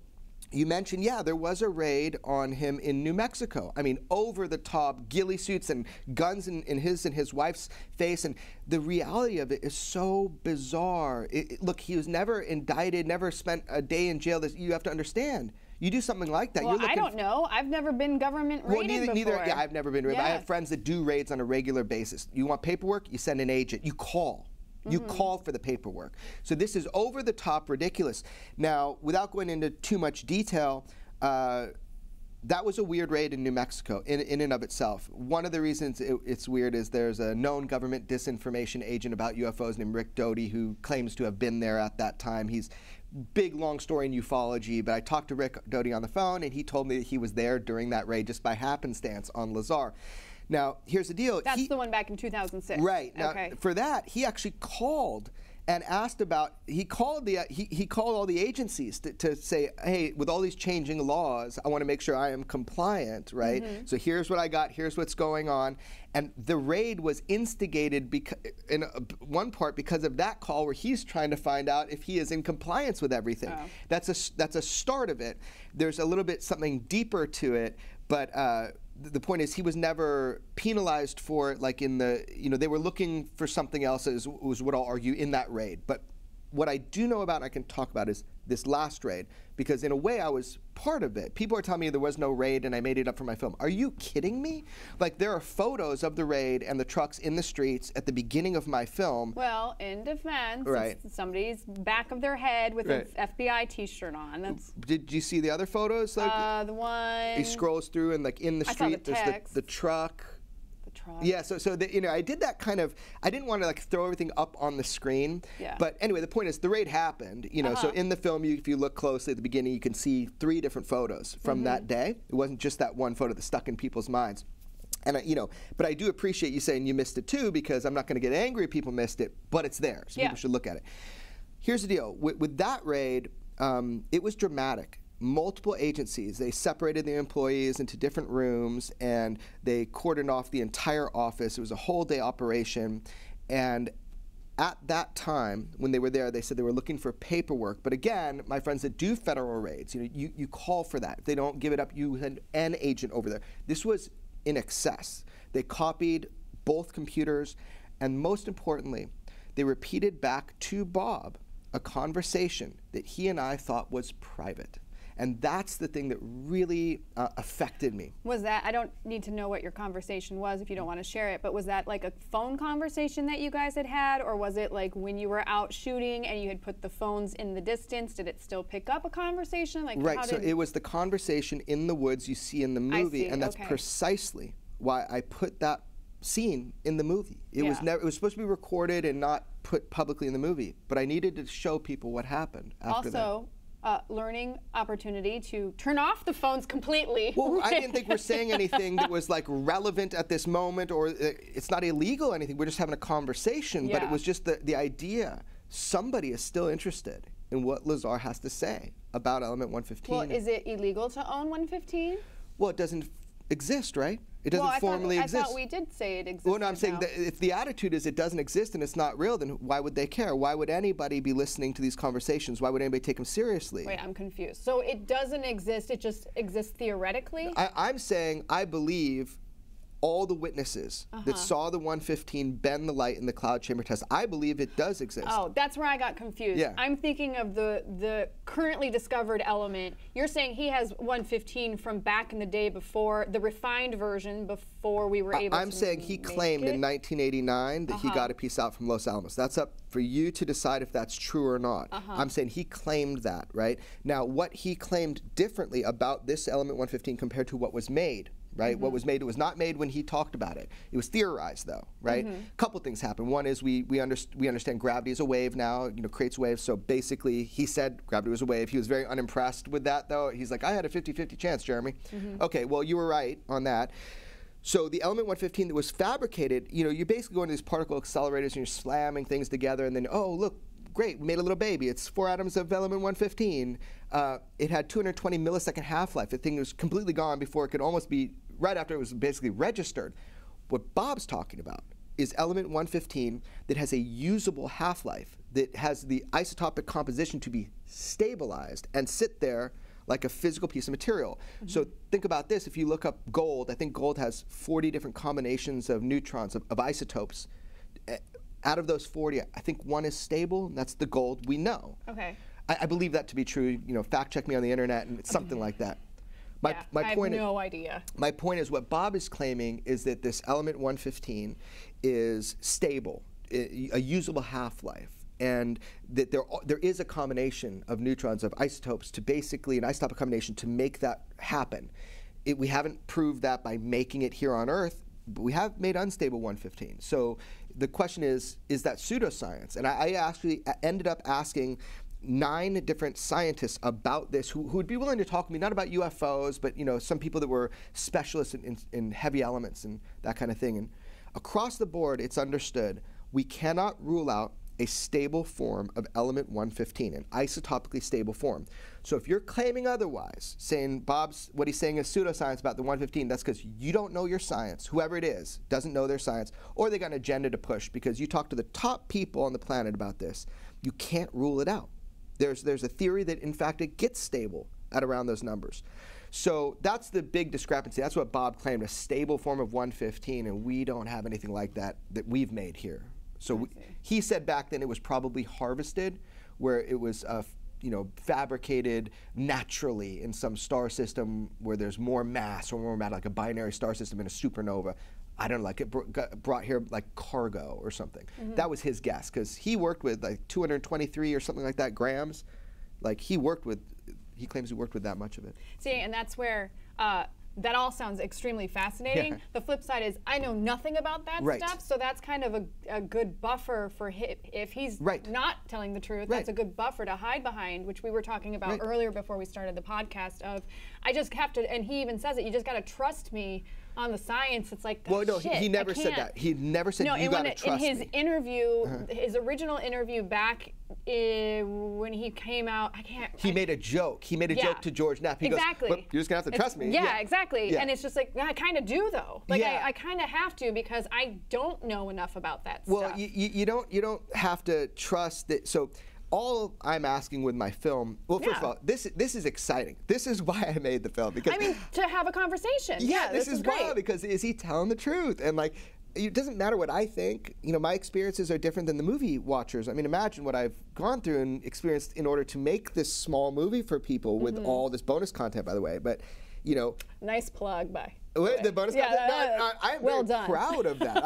you mentioned, yeah, there was a raid on him in New Mexico. I mean, over the top, ghillie suits and guns in his wife's face. And the reality of it is so bizarre. Look, he was never indicted, never spent a day in jail. You have to understand. You do something like that. Well, I don't know. I've never been government raided before. Yeah, I've never been raided. Yeah. I have friends that do raids on a regular basis. You want paperwork? You send an agent. You call. You call for the paperwork. So this is over the top ridiculous. Now, without going into too much detail, that was a weird raid in New Mexico in and of itself. One of the reasons it's weird is there's a known government disinformation agent about UFOs named Rick Doty who claims to have been there at that time. He's big, long story in ufology, but I talked to Rick Doty on the phone, and he told me that he was there during that raid just by happenstance on Lazar. Now, here's the deal. That's the one back in 2006. Right. Now, for that, he actually called and asked about. He called all the agencies to say, hey, with all these changing laws, I want to make sure I am compliant, right? So here's what I got. Here's what's going on. And the raid was instigated in one part because of that call where he's trying to find out if he is in compliance with everything. Oh. That's a start of it. There's a little bit something deeper to it, but. The point is he was never penalized for it, like in the, you know, they were looking for something else, was what I'll argue, in that raid. But what I do know about and I can talk about is this last raid, because in a way I was part of it. People are telling me there was no raid and I made it up for my film. Are you kidding me? Like, there are photos of the raid and the trucks in the streets at the beginning of my film. Well, in defense, it's somebody's back of their head with an FBI t-shirt on. That's. Did you see the other photos? Like, the one. He scrolls through and like in the street there's the truck. Yeah, so you know, I did that kind of. I didn't want to like throw everything up on the screen. Yeah. But anyway, the point is the raid happened. You know, so in the film, if you look closely at the beginning, you can see 3 different photos from that day. It wasn't just that one photo that stuck in people's minds. And you know, but I do appreciate you saying you missed it too, because I'm not going to get angry if people missed it, but it's there, so people should look at it. Here's the deal: with that raid, it was dramatic. Multiple agencies, they separated the employees into different rooms and they cordoned off the entire office. It was a whole day operation. And at that time, when they were there, they said they were looking for paperwork. But again, my friends that do federal raids, you know, you call for that. If they don't give it up, you send an agent over there. This was in excess. They copied both computers, and most importantly, they repeated back to Bob a conversation that he and I thought was private. And that's the thing that really affected me. Was that, I don't need to know what your conversation was if you don't want to share it, but was that like a phone conversation that you guys had, or was it like when you were out shooting and you had put the phones in the distance, did it still pick up a conversation? Like, right, so it was the conversation in the woods you see in the movie, and that's precisely why I put that scene in the movie. It was never. It was supposed to be recorded and not put publicly in the movie, but I needed to show people what happened after that. Learning opportunity to turn off the phones completely. Well, I didn't think we're saying anything that was like relevant at this moment, or it's not illegal or anything. We're just having a conversation, but it was just the idea. Somebody is still interested in what Lazar has to say about Element 115. Well, is it illegal to own 115? Well, it doesn't exist, right? It doesn't formally exist. I thought we did say it existed. Well, no, I'm saying that if the attitude is it doesn't exist and it's not real, then why would they care? Why would anybody be listening to these conversations? Why would anybody take them seriously? Wait, I'm confused. So it doesn't exist, it just exists theoretically? I'm saying I believe all the witnesses that saw the 115 bend the light in the cloud chamber test. I believe it does exist. Oh, that's where I got confused. Yeah. I'm thinking of the currently discovered element. You're saying he has 115 from back in the day before, the refined version before we were able to I'm saying he claimed in 1989 that he got a piece out from Los Alamos. That's up for you to decide if that's true or not. I'm saying he claimed that, right? Now, what he claimed differently about this element 115 compared to what was made, right? What was made, it was not made when he talked about it. It was theorized, though, right? A couple things happened. One is we understand gravity is a wave now, creates waves. So basically, he said gravity was a wave. He was very unimpressed with that, though. He's like, I had a 50-50 chance, Jeremy. Okay, well, you were right on that. So the element 115 that was fabricated, you're basically going to these particle accelerators and you're slamming things together, and then, oh, look, great, we made a little baby. It's 4 atoms of element 115. It had 220 millisecond half-life. The thing was completely gone before it could almost be, right after it was basically registered. What Bob's talking about is element 115 that has a usable half-life, that has the isotopic composition to be stabilized and sit there like a physical piece of material. So think about this. If you look up gold, I think gold has 40 different combinations of neutrons, of isotopes. Out of those 40, I think one is stable, and that's the gold we know. Okay. I believe that to be true. Fact check me on the internet, and it's something like that. My point I have no idea. My point is, what Bob is claiming is that this element 115 is stable, a usable half-life, and that there is a combination of neutrons, of isotopes, to basically, an isotopic combination to make that happen. We haven't proved that by making it here on Earth, but we have made unstable 115. So the question is that pseudoscience? And I actually ended up asking 9 different scientists about this who would be willing to talk to me, not about UFOs, but some people that were specialists in heavy elements and that kind of thing. And across the board, it's understood we cannot rule out a stable form of element 115, an isotopically stable form. So if you're claiming otherwise, saying what he's saying is pseudoscience about the 115, that's because you don't know your science. Whoever it is doesn't know their science, or they got an agenda to push, because you talk to the top people on the planet about this. You can't rule it out. There's a theory that, in fact, it gets stable at around those numbers. So that's the big discrepancy. That's what Bob claimed, a stable form of 115, and we don't have anything like that we've made here. So he said back then it was probably harvested, where it was fabricated naturally in some star system where there's more mass or more matter, like a binary star system in a supernova. I don't know, like it got brought here like cargo or something. That was his guess, because he worked with like 223 or something like that grams. Like he claims he worked with that much of it. See, and that's where that all sounds extremely fascinating. The flip side is I know nothing about that stuff, so that's kind of a good buffer for him. If he's not telling the truth, that's a good buffer to hide behind, which we were talking about earlier before we started the podcast of, I just have to, and he even says it, you just got to trust me on the science. It's like, well, no, shit, he never said that. He never said you got to trust me. In his interview, his original interview back when he came out, He made a joke. He made a joke to George Knapp. He goes, well, you're just going to have to trust me. Yeah, exactly. And it's just like, I kind of do, though. Like, I kind of have to, because I don't know enough about that stuff. Well, you don't have to trust that. So all I'm asking with my film, well, first of all, this is exciting. This is why I made the film, because I mean, to have a conversation. Yeah, this is great. why, because is he telling the truth? And like, it doesn't matter what I think. My experiences are different than the movie watchers. I mean, imagine what I've gone through and experienced in order to make this small movie for people with all this bonus content, by the way. But nice plug, bye. The bonus content? I'm well very proud of that.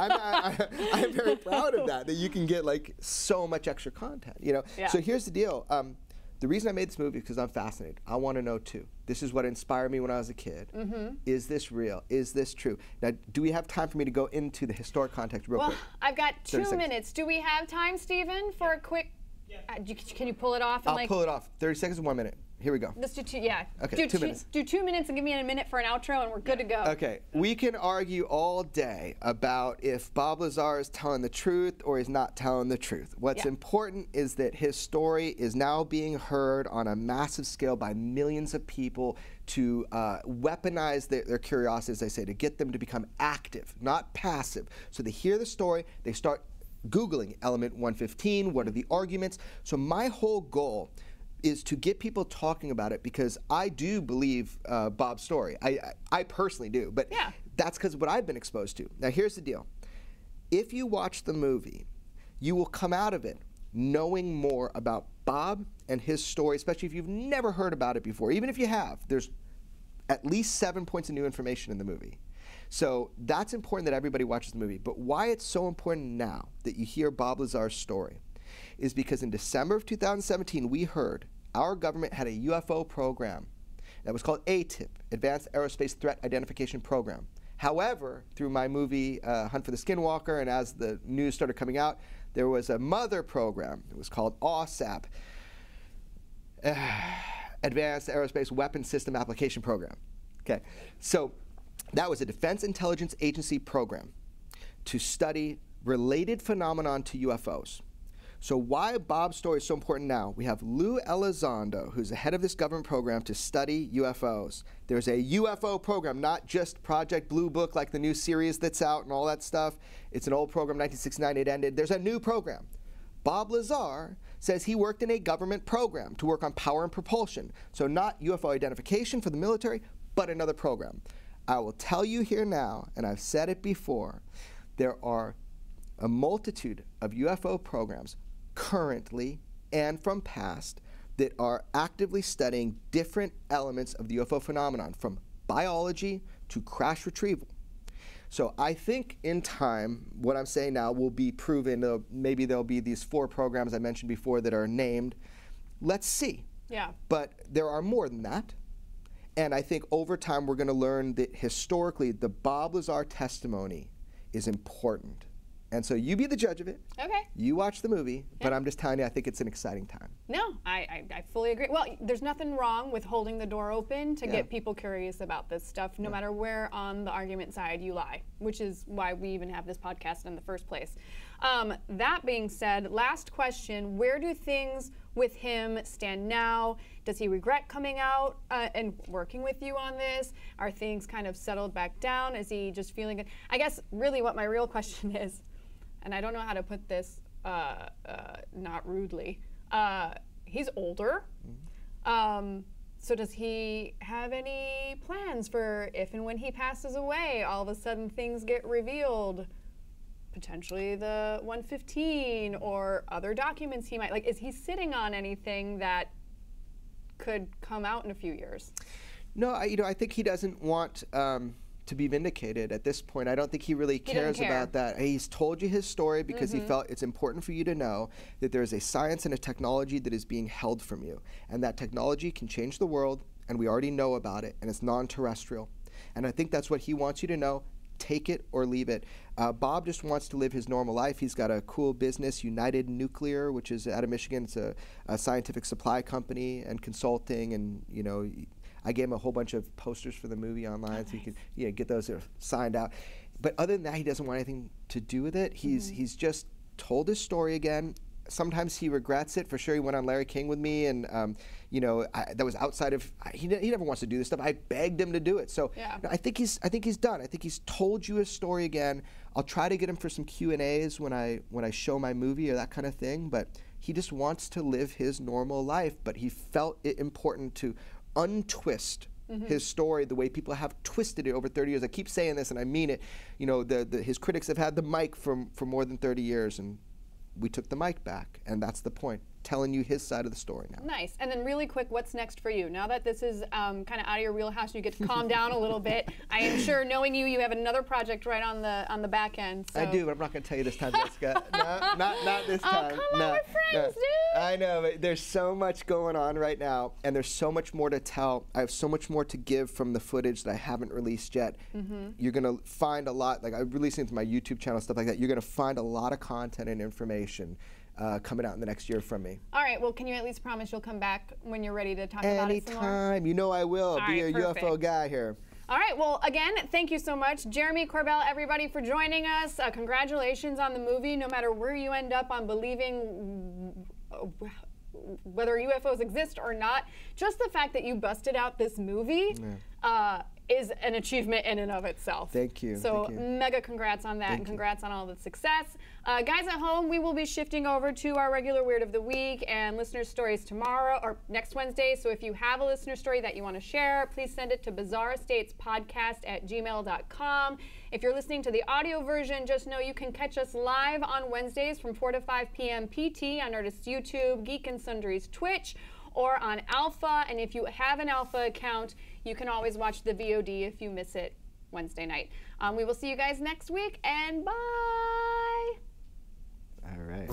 I'm very proud of that you can get like so much extra content. So here's the deal. The reason I made this movie is because I'm fascinated. I want to know too. This is what inspired me when I was a kid. Is this real? Is this true? Now, do we have time for me to go into the historic context real quick? Well, I've got 2 minutes. Do we have time, Stephen, for a quick? Can you pull it off? I'll pull it off. 30 seconds and 1 minute. Here we go. Let's do 2. Yeah. Okay. 2 minutes. Do 2 minutes and give me a minute for an outro, and we're good to go. Okay. We can argue all day about if Bob Lazar is telling the truth or is not telling the truth. What's important is that his story is now being heard on a massive scale by millions of people to weaponize their curiosity, as I say, to get them to become active, not passive. So they hear the story, they start Googling element 115, what are the arguments? So my whole goal is to get people talking about it, because I do believe Bob's story. I personally do, but that's because of what I've been exposed to. Now, here's the deal. If you watch the movie, you will come out of it knowing more about Bob and his story, especially if you've never heard about it before. Even if you have, there's at least 7 points of new information in the movie. So that's important that everybody watches the movie. But why it's so important now that you hear Bob Lazar's story is because in December of 2017, we heard our government had a UFO program that was called ATIP, Advanced Aerospace Threat Identification Program. However, through my movie Hunt for the Skinwalker, and as the news started coming out, there was a mother program. It was called AWSAP, Advanced Aerospace Weapons System Application Program. Okay, so that was a Defense Intelligence Agency program to study related phenomenon to UFOs. So why Bob's story is so important now, we have Lou Elizondo, who's the head of this government program to study UFOs. There's a UFO program, not just Project Blue Book like the new series that's out and all that stuff. It's an old program, 1969, it ended. There's a new program. Bob Lazar says he worked in a government program to work on power and propulsion. So not UFO identification for the military, but another program. I will tell you here now, and I've said it before, there are a multitude of UFO programs currently and from past that are actively studying different elements of the UFO phenomenon, from biology to crash retrieval. So I think in time, what I'm saying now will be proven. Maybe there'll be these 4 programs I mentioned before that are named. Let's see. Yeah. But there are more than that. And I think over time we're going to learn that historically the Bob Lazar testimony is important. And so you be the judge of it. Okay. You watch the movie, but I'm just telling you, I think it's an exciting time. No, I fully agree. Well, there's nothing wrong with holding the door open to get people curious about this stuff, no matter where on the argument side you lie, which is why we even have this podcast in the first place. That being said, last question, where do things with him stand now? Does he regret coming out and working with you on this? Are things kind of settled back down? Is he just feeling good? I guess really what my real question is, and I don't know how to put this not rudely, he's older. So does he have any plans for if and when he passes away, all of a sudden things get revealed? Potentially the 115 or other documents he might, like, is he sitting on anything that could come out in a few years? No, I think he doesn't want to be vindicated at this point. I don't think he really cares about that. He's told you his story because he felt it's important for you to know that there is a science and a technology that is being held from you. And that technology can change the world, and we already know about it, and it's non-terrestrial. And I think that's what he wants you to know. Take it or leave it. Bob just wants to live his normal life. He's got a cool business, United Nuclear, which is out of Michigan. It's a scientific supply company and consulting, and I gave him a whole bunch of posters for the movie online, so you can get those signed out. But other than that, he doesn't want anything to do with it. He's just told his story again. Sometimes he regrets it. For sure, he went on Larry King with me, and that was outside of. He never wants to do this stuff. I begged him to do it. So I think he's done. I think he's told you his story again. I'll try to get him for some Q&As when I show my movie or that kind of thing. But he just wants to live his normal life. But he felt it important to untwist his story the way people have twisted it over 30 years. I keep saying this, and I mean it. His critics have had the mic for more than 30 years, and we took the mic back, and that's the point, telling you his side of the story now. Nice. And then really quick, what's next for you? Now that this is kind of out of your wheelhouse, you get to calm down a little bit. I am sure, knowing you have another project right on the back end. So. I do, but I'm not going to tell you this time, Jessica. No, not this time. Oh, come on, we're friends, dude. I know, but there's so much going on right now, and there's so much more to tell. I have so much more to give from the footage that I haven't released yet. You're going to find a lot, like I'm releasing it to my YouTube channel, stuff like that. You're going to find a lot of content and information coming out in the next year from me. All right, well, can you at least promise you'll come back when you're ready to talk about it some more? Anytime. You know I will. Be a UFO guy here. All right, well, again, thank you so much, Jeremy, Corbell, everybody, for joining us. Congratulations on the movie, no matter where you end up on believing whether UFOs exist or not. Just the fact that you busted out this movie is an achievement in and of itself. Thank you. So Thank you. mega congrats on that, and congrats on all the success. Guys at home, we will be shifting over to our regular Weird of the Week and listener stories tomorrow or next Wednesday. So if you have a listener story that you want to share, please send it to bizarreestatespodcast@gmail.com. If you're listening to the audio version, just know you can catch us live on Wednesdays from 4 to 5 p.m. PT on Nerdist YouTube, Geek and Sundry's Twitch, or on Alpha. And if you have an Alpha account, you can always watch the VOD if you miss it Wednesday night. We will see you guys next week, and bye. All right.